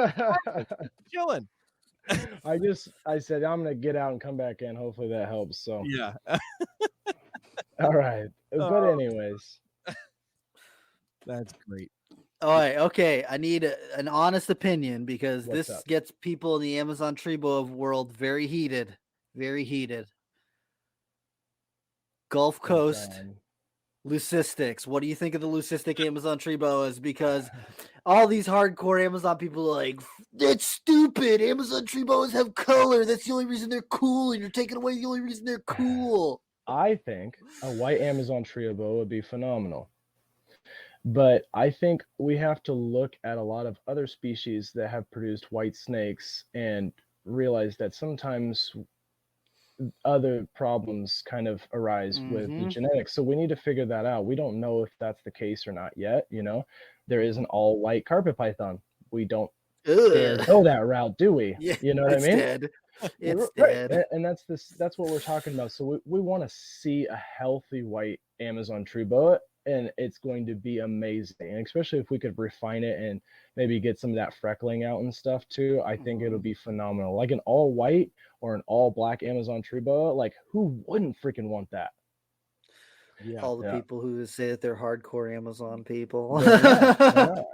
chilling. I said I'm gonna get out and come back in. Hopefully that helps. So yeah. All right. But anyways. That's great. All right, okay. I need an honest opinion, because this gets people in the Amazon tree boa world very heated. Very heated. Gulf Coast leucistics. What do you think of the leucistic Amazon tree boas? Because all these hardcore Amazon people are like, that's stupid. Amazon tree boas have color. That's the only reason they're cool, and you're taking away the only reason they're cool. I think a white Amazon tree boa would be phenomenal. But I think we have to look at a lot of other species that have produced white snakes and realize that sometimes other problems kind of arise with the genetics. So we need to figure that out. We don't know if that's the case or not yet. There is an all white carpet python. We don't dare go that route, do we? Yeah, You know what I it's mean? dead. It's Right. dead. And that's what we're talking about. So we want to see a healthy white Amazon tree boa, and it's going to be amazing. And especially if we could refine it and maybe get some of that freckling out and stuff too, I think it'll be phenomenal. Like an all white or an all black Amazon tree boa, like who wouldn't freaking want that? Yeah. All the Yeah. people who say that they're hardcore Amazon people. Why not?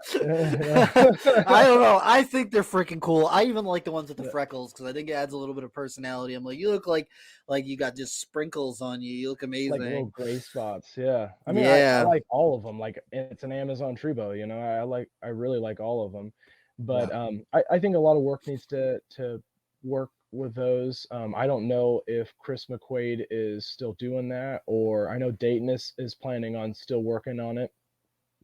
I don't know. I think they're freaking cool. I even like the ones with the freckles because I think it adds a little bit of personality. I'm like, you look like you got just sprinkles on you. You look amazing. Like little gray spots. Yeah. I mean, I Yeah. like all of them. Like it's an Amazon tree boa, you know. I really like all of them. But I think a lot of work needs to work with those. I don't know if Chris McQuaid is still doing that, or I know Dayton is planning on still working on it.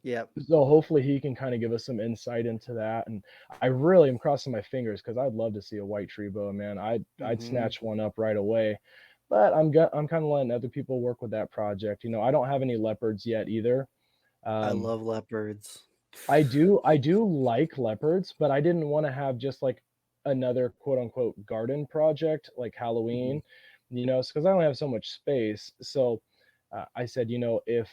Yep. So hopefully he can kind of give us some insight into that. And I really am crossing my fingers because I'd love to see a white tree boa, man. I'd snatch one up right away. But I'm kind of letting other people work with that project. You know, I don't have any leopards yet either. I love leopards. I do like leopards, but I didn't want to have just like another quote unquote garden project like Halloween, you know, because I only have so much space. So I said, you know, if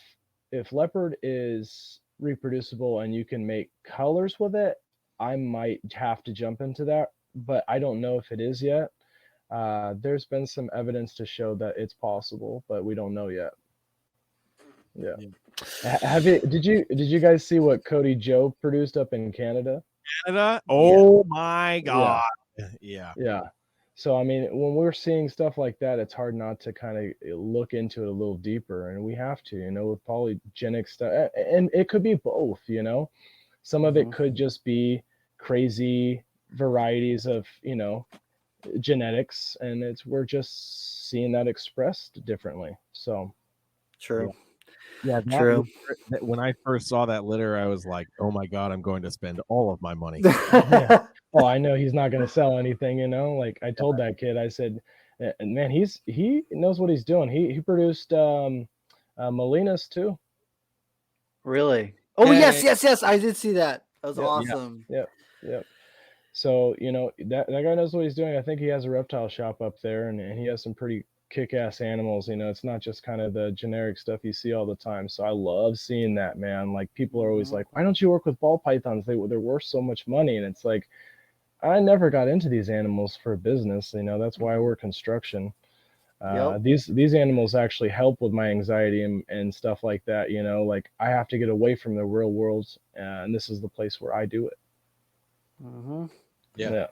leopard is reproducible and you can make colors with it, I might have to jump into that, but I don't know if it is yet. There's been some evidence to show that it's possible, but we don't know yet. Yeah. Did you guys see what Cody Joe produced up in Canada? Canada? Oh my God. Yeah. Yeah. So I mean, when we're seeing stuff like that, it's hard not to kind of look into it a little deeper, and we have to, you know, with polygenic stuff, and it could be both, you know. Some of it could just be crazy varieties of, you know, genetics, and we're just seeing that expressed differently. So True. Yeah, True. When I first saw that litter, I was like, "Oh my God, I'm going to spend all of my money." yeah. Oh, I know he's not going to sell anything, you know. Like I told that kid, I said, "Man, he knows what he's doing. He produced Molinas too." Really? Oh yes. I did see that. That was awesome. Yep. So you know that guy knows what he's doing. I think he has a reptile shop up there, and he has some pretty kick-ass animals. You know, it's not just kind of the generic stuff you see all the time. So I love seeing that, man. Like people are always like, why don't you work with ball pythons? They're worth so much money. And it's like, I never got into these animals for business. You know, that's why I work construction. These animals actually help with my anxiety and stuff like that. You know, like I have to get away from the real world, and this is the place where I do it. Yeah.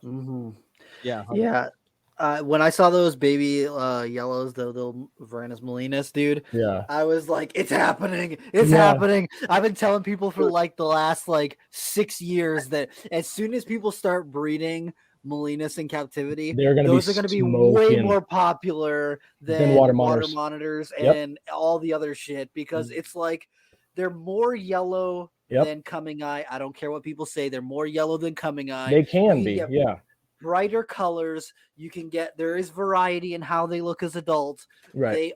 When I saw those baby yellows, the little Varanus Molinas, dude, I was like, it's happening. It's happening. I've been telling people for like the last like 6 years that as soon as people start breeding Molinas in captivity, those are going to be way more popular than water monitors and all the other shit, because it's like they're more yellow than coming eye. I don't care what people say. They're more yellow than coming eye. They can be, brighter colors. You can there is variety in how they look as adults. Right.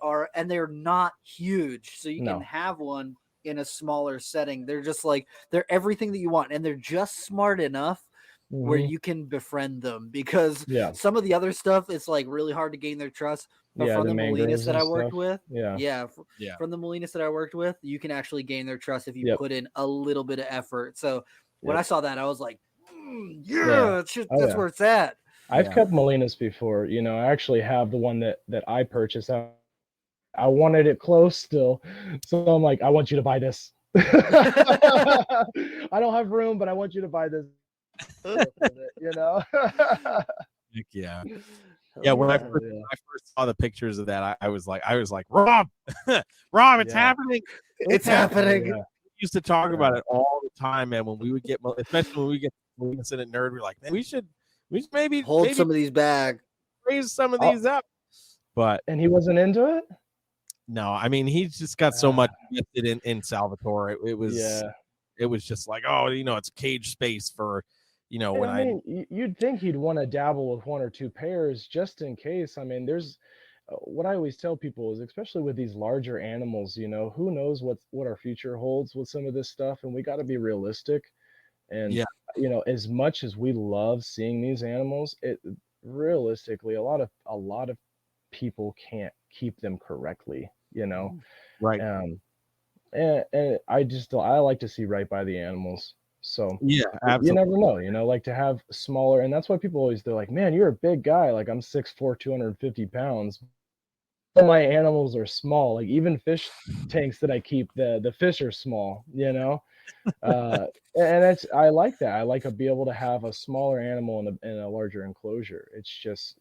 They're not huge, so you can have one in a smaller setting. They're just like, they're everything that you want, and they're just smart enough where you can befriend them, because some of the other stuff, it's like really hard to gain their trust. But from the Molinas that I worked with, from the Molinas that I worked with, you can actually gain their trust if you put in a little bit of effort. So when I saw that, I was like, that's where it's at. I've kept Molinas before. You know, I actually have the one that I purchased. I wanted it close still, so I'm like, I want you to buy this. I don't have room, but I want you to buy this. You know. When I first saw the pictures of that, I was like, Rob, it's happening. It's happening. We used to talk about it all the time, man. When we would get, especially when we get Incident Nerd, we're like, man, we should maybe hold some of these back, raise some of these up. And he wasn't into it. No, I mean, he's just got so much invested in Salvatore. It was just like, oh, you know, it's cage space for, you know, I mean, you'd think he'd want to dabble with one or two pairs just in case. I mean, there's what I always tell people is, especially with these larger animals, you know, who knows what our future holds with some of this stuff, and we got to be realistic. And you know, as much as we love seeing these animals, it realistically a lot of people can't keep them correctly, you know. Right. And I like to see right by the animals. So Yeah, you absolutely. never know, you know, like to have smaller, and that's why people always, they're like, man, you're a big guy. Like I'm 6'4", 250 pounds. All my animals are small. Like even fish tanks that I keep, the fish are small, you know. Uh, and it's I like that. I like to be able to have a smaller animal in a larger enclosure. It's just,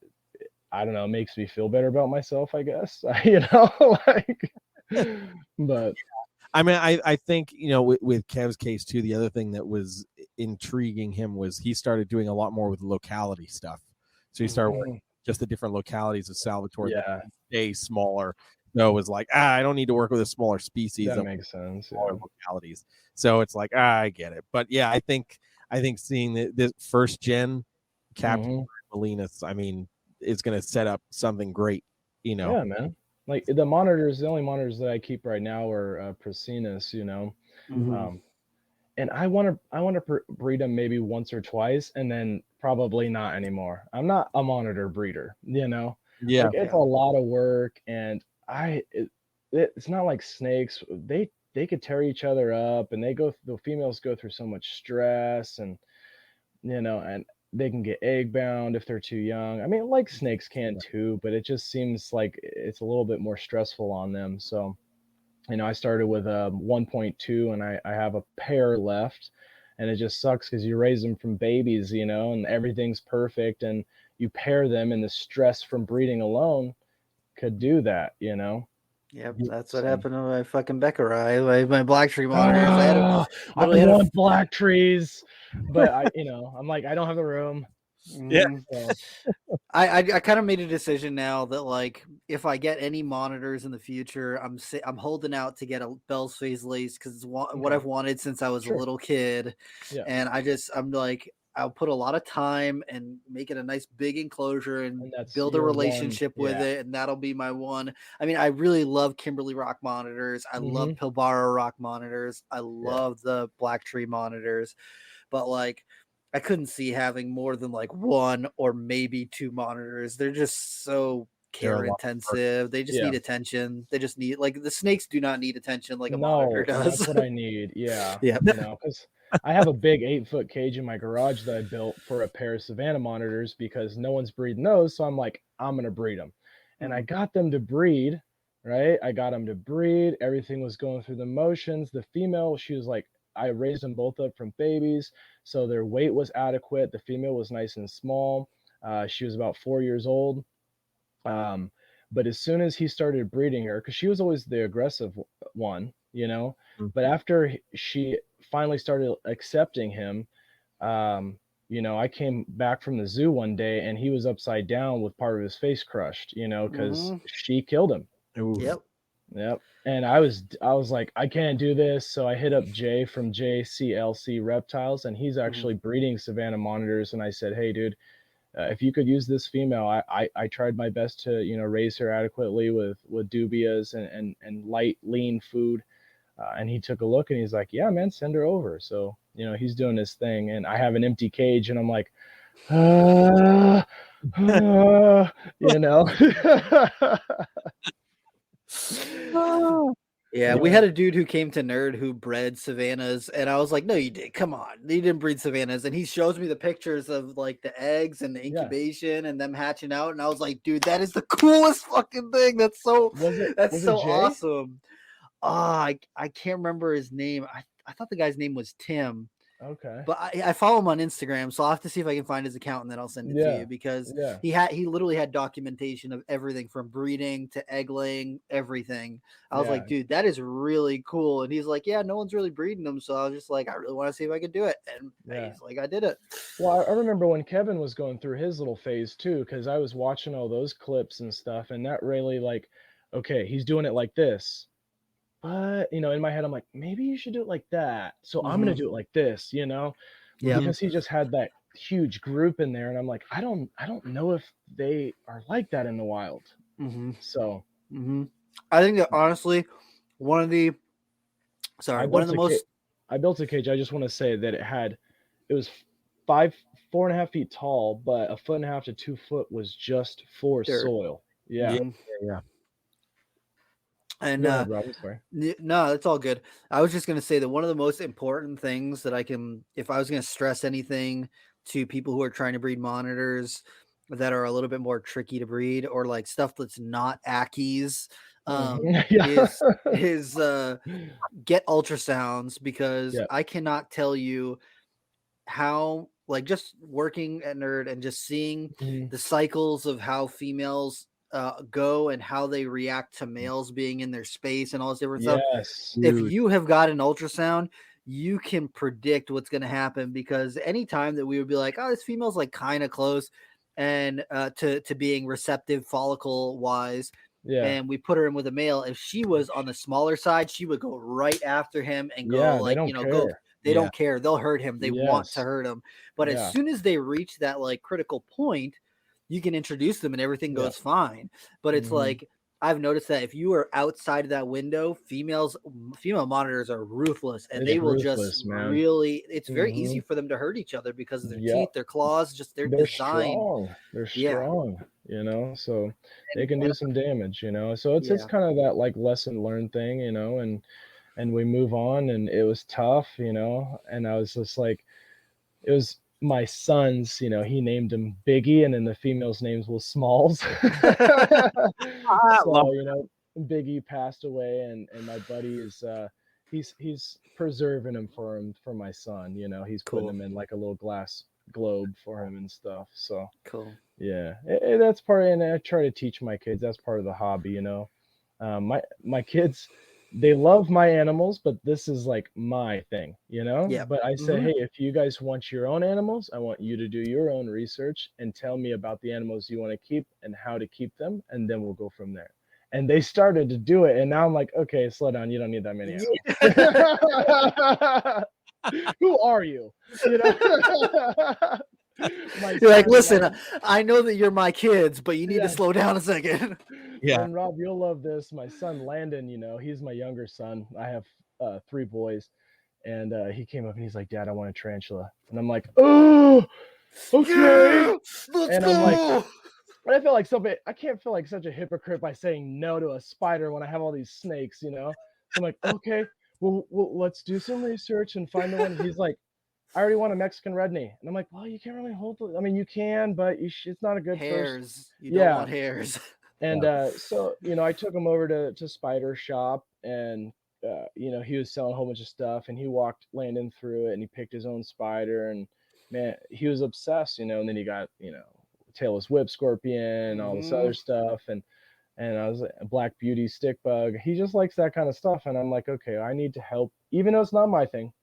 I don't know, it makes me feel better about myself, I guess. You know, like, but I mean, I think, you know, with Kev's case too, the other thing that was intriguing him was he started doing a lot more with locality stuff. So he started working just the different localities of Salvatore that yeah, stay smaller. So it was like, I don't need to work with a smaller species that of makes sense. smaller Yeah. localities. So it's like, I get it. But yeah, I think seeing this first gen Captain Molinas, I mean, is going to set up something great, you know. Yeah, man. Like the only monitors that I keep right now are Prasinus, you know. Um, and I want to breed them maybe once or twice, and then probably not anymore. I'm not a monitor breeder, you know. Yeah. Like it's a lot of work, and it's not like snakes. They could tear each other up, and the females go through so much stress, and you know, and they can get egg bound if they're too young. I mean, like snakes can too, but it just seems like it's a little bit more stressful on them. So, you know, I started with a 1.2, and I have a pair left, and it just sucks because you raise them from babies, you know, and everything's perfect, and you pair them, and the stress from breeding alone could do that, you know. Yep, that's what happened to my fucking Beckerai, my black tree monitors. I literally had want black trees, but I'm like, I don't have the room. Yeah. So. I kind of made a decision now that like if I get any monitors in the future, I'm holding out to get a Bell's Phase Lace because it's what I've wanted since I was a little kid, Yeah. and I'm like I'll put a lot of time and make it a nice big enclosure and that's build a your relationship one. with Yeah. it, and that'll be my one. I mean, I really love Kimberly Rock monitors. I love Pilbara Rock monitors. I love the Black Tree monitors, but like I couldn't see having more than like one or maybe two monitors. They're just so care intensive. They just need attention. They just need, like, the snakes do not need attention like a monitor No, and does. that's what I need. Yeah. Yeah. You know, because I have a big 8-foot cage in my garage that I built for a pair of Savannah monitors because no one's breeding those. So I'm like, I'm gonna breed them, and I got them to breed. Right, I got them to breed. Everything was going through the motions. The female, she was like, I raised them both up from babies, so their weight was adequate. The female was nice and small. She was about 4 years old. But as soon as he started breeding her, because she was always the aggressive one, you know, but after she finally started accepting him, you know, I came back from the zoo one day and he was upside down with part of his face crushed, you know, because she killed him. Yep. Yep. And I was like, I can't do this. So I hit up Jay from JCLC Reptiles, and he's actually breeding Savannah monitors. And I said, hey, dude, if you could use this female, I tried my best to, you know, raise her adequately with dubias and light, lean food. And he took a look and he's like, yeah, man, send her over. So, you know, he's doing his thing, and I have an empty cage, and I'm like, you know. Yeah, we had a dude who came to Nerd who bred Savannahs, and I was like, no, you did. Come on. You didn't breed Savannahs. And he shows me the pictures of like the eggs and the incubation and them hatching out. And I was like, dude, that is the coolest fucking thing. That's so awesome. I can't remember his name. I thought the guy's name was Tim. Okay. But I follow him on Instagram, so I'll have to see if I can find his account and then I'll send it to you, because he literally had documentation of everything from breeding to egg laying, everything. I was like, dude, that is really cool. And he's like, yeah, no one's really breeding them. So I was just like, I really want to see if I could do it. And he's like, I did it. Well, I remember when Kevin was going through his little phase too, because I was watching all those clips and stuff, and that really, like, okay, he's doing it like this. But, you know, in my head, I'm like, maybe you should do it like that. So I'm going to do it like this, you know, because he just had that huge group in there. And I'm like, I don't know if they are like that in the wild. So I think that honestly, I built a cage. I just want to say that it was 4.5 feet tall, but 1.5 to 2 foot was just for Dirt. soil. Yeah. Yeah. And Go ahead, Rob. I'm sorry. no, it's all good. I was just going to say that one of the most important things that if I was going to stress anything to people who are trying to breed monitors that are a little bit more tricky to breed, or like stuff that's not Ackies, Yeah. is get ultrasounds, because Yeah. I cannot tell you how, like, just working at Nerd and just seeing the cycles of how females go and how they react to males being in their space and all this different stuff. Yes. If you have got an ultrasound, you can predict what's going to happen, because anytime that we would be like, oh, this female's like kind of close and to being receptive follicle wise, Yeah. and we put her in with a male, if she was on the smaller side, she would go right after him and go Yeah, they like, don't you know, care. go. They Yeah. don't care. They'll hurt him. They want to Yes. hurt him. But Yeah. as soon as they reach that like critical point, you can introduce them and everything Yeah. goes fine. But it's like, I've noticed that if you are outside of that window, female monitors are ruthless, and It's they will ruthless, just man. really, it's very easy for them to hurt each other because of their Yep. teeth, their claws, just their They're design. strong. They're Yeah. strong, you know, so they can do some damage, you know. So it's Yeah. kind of that like lesson learned thing, you know, and we move on, and it was tough, you know, and I was just like, it was my son's, you know, he named him Biggie, and then the female's names was Smalls. So, you know, Biggie passed away, and my buddy is he's preserving him for my son, you know. He's putting Cool. him in like a little glass globe for him and stuff. So Cool. yeah, that's part, and I try to teach my kids, that's part of the hobby, you know. My kids, they love my animals, but this is like my thing, you know. Yeah. But I say, hey, if you guys want your own animals, I want you to do your own research and tell me about the animals you want to keep and how to keep them, and then we'll go from there. And they started to do it, and now I'm like, okay, slow down, you don't need that many animals. Who are you? You know. You're like, listen, I know that you're my kids, but you need to slow down a second. Yeah. And Rob, you'll love this. My son Landon, you know, he's my younger son. I have 3 boys, and he came up and he's like, Dad, I want a tarantula. And I'm like, oh, okay. Yeah, let's and go. I'm like, but I feel like I can't feel like such a hypocrite by saying no to a spider when I have all these snakes, you know. So I'm like, okay, well, let's do some research and find the one. He's like, I already want a Mexican red knee. And I'm like, well, you can't really hold it. I mean, you can, but it's not a good hairs. first. You don't want hairs. And so, you know, I took him over to Spider Shop, and you know, he was selling a whole bunch of stuff, and he walked Landon through it, and he picked his own spider, and man, he was obsessed, you know. And then he got, you know, tailless whip scorpion, all this other stuff, and I was like, Black Beauty stick bug. He just likes that kind of stuff, and I'm like, okay, I need to help, even though it's not my thing.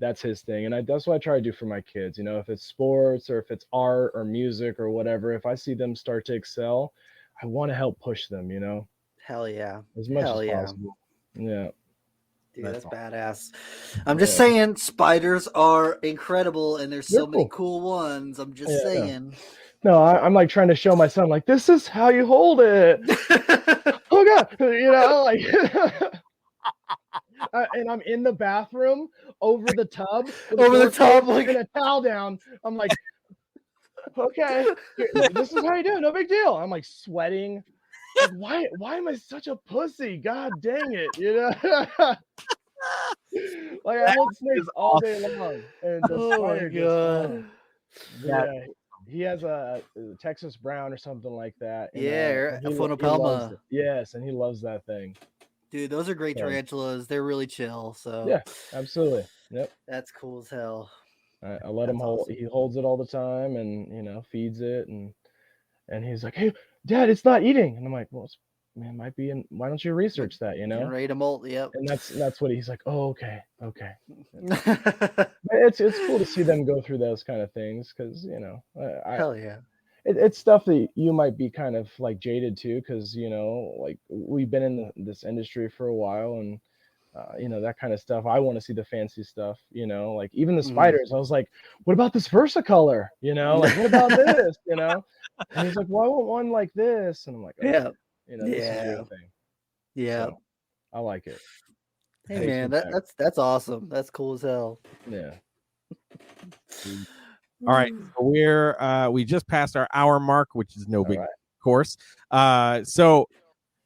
That's his thing, and that's what I try to do for my kids. You know, if it's sports or if it's art or music or whatever, if I see them start to excel, I want to help push them, you know. Hell yeah. As much as possible. Yeah. Dude, that's badass. I'm just saying, spiders are incredible, and there's so many cool ones. I'm just saying. No, I'm like trying to show my son, like, this is how you hold it. Oh God, you know, like. And I'm in the bathroom over the tub, like, and a towel down. I'm like, okay, this is how you do it. No big deal. I'm like sweating. Like, why am I such a pussy? God dang it, you know. Like, I hold snakes all day long, and the spider just, yeah, he has a Texas Brown or something like that. And, yeah, a he Phonopelma. Yes, and he loves that thing. Dude, those are great tarantulas. They're really chill. So yeah, absolutely. Yep. That's cool as hell. I let him hold. Awesome. He holds it all the time, and you know, feeds it, and he's like, "Hey, Dad, it's not eating." And I'm like, "Well, man, might be in. Why don't you research that? You know, ready to molt." Yep. And that's what he's like. Oh, okay. It's cool to see them go through those kind of things, because you know, hell yeah. It's stuff that you might be kind of like jaded to, because you know, like we've been in this industry for a while, and you know, that kind of stuff. I want to see the fancy stuff, you know, like even the spiders. I was like, what about this Versicolor? You know, like what about this? You know, and he's like, well, I want one like this, and I'm like, okay, you know, this is your thing. Yeah, so, I like it. Hey man, that's awesome. That's cool as hell. Yeah. All right, so we just passed our hour mark, which is no big right. course. So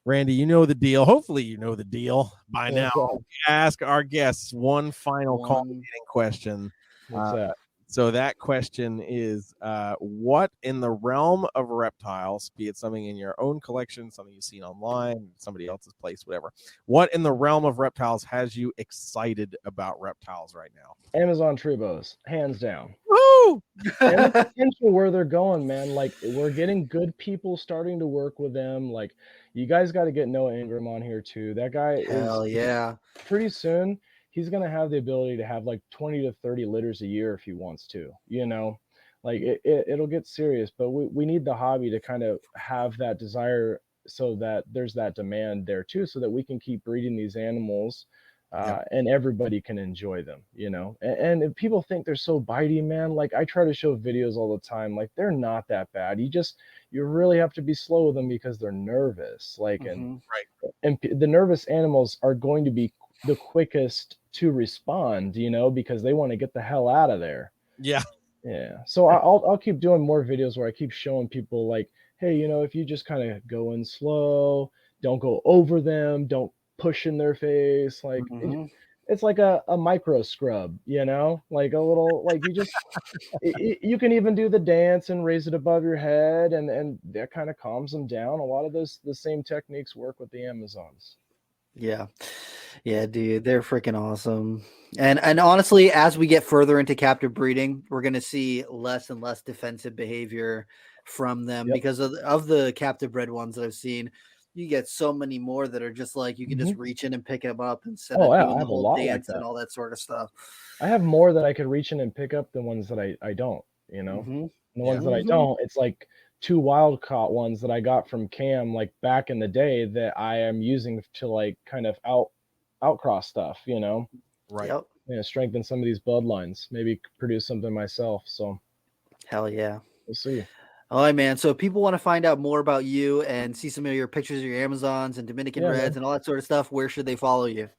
Randy, you know the deal. Hopefully you know the deal by now. We ask our guests one final culminating question. What's that? So that question is, what in the realm of reptiles, be it something in your own collection, something you've seen online, somebody else's place, whatever, what in the realm of reptiles has you excited about reptiles right now? Amazon Tribos, hands down. Woo! And the potential where they're going, man. Like, we're getting good people starting to work with them. Like, you guys got to get Noah Ingram on here too. That guy Hell is yeah. pretty soon. He's going to have the ability to have like 20 to 30 litters a year if he wants to, you know, like it'll get serious, but we need the hobby to kind of have that desire so that there's that demand there too, so that we can keep breeding these animals. And everybody can enjoy them, you know. And if people think they're so bitey, man, like I try to show videos all the time, like they're not that bad. You really have to be slow with them because they're nervous. Like, and the nervous animals are going to be the quickest to respond, you know, because they want to get the hell out of there. Yeah. So I'll keep doing more videos where I keep showing people like, hey, you know, if you just kind of go in slow, don't go over them, don't push in their face, like it's like a micro scrub, you know, like a little, like you just you can even do the dance and raise it above your head, and that kind of calms them down. A lot of the same techniques work with the Amazons. Yeah, dude, they're freaking awesome. And honestly, as we get further into captive breeding, we're gonna see less and less defensive behavior from them because of the captive bred ones that I've seen. You get so many more that are just like you can just reach in and pick them up instead of doing the whole dance and all that sort of stuff. I have more that I could reach in and pick up than ones that I don't, you know. And the ones that I don't, it's like 2 wild caught ones that I got from Cam like back in the day that I am using to like kind of outcross stuff, you know. Right. Strengthen some of these bloodlines, maybe produce something myself. So hell yeah, we'll see. All right, man. So if people want to find out more about you and see some of your pictures of your Amazons and Dominican Reds and all that sort of stuff, where should they follow you?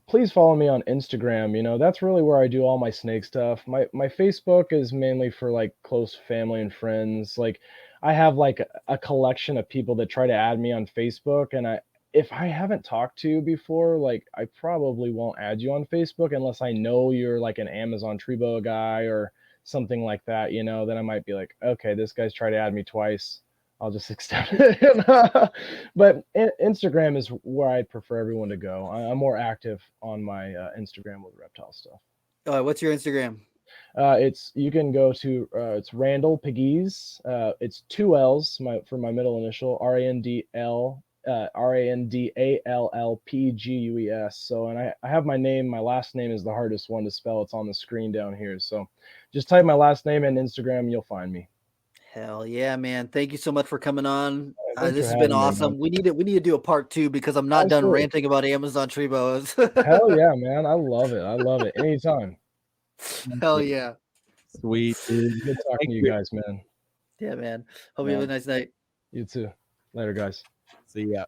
Please follow me on Instagram. You know, that's really where I do all my snake stuff. My Facebook is mainly for like close family and friends. Like I have like a collection of people that try to add me on Facebook, and if I haven't talked to you before, like I probably won't add you on Facebook unless I know you're like an Amazon Tribo guy or something like that, you know. Then I might be like, okay, this guy's tried to add me twice, I'll just extend it. But Instagram is where I prefer everyone to go. I'm more active on my Instagram with reptile stuff. What's your Instagram? You can go to it's Randal Pegues. It's 2 L's for my middle initial, RANDALLPGUES. So, and I have my name. My last name is the hardest one to spell. It's on the screen down here. So just type my last name in Instagram, you'll find me. Hell yeah, man. Thank you so much for coming on. This has been awesome. We need to do a part 2 because I'm not done ranting about Amazon Tribos. Hell yeah, man. I love it. Anytime. Hell yeah. Sweet. Good talking to you guys, man. Yeah, man. Hope you have a nice night. You too. Later, guys. See ya.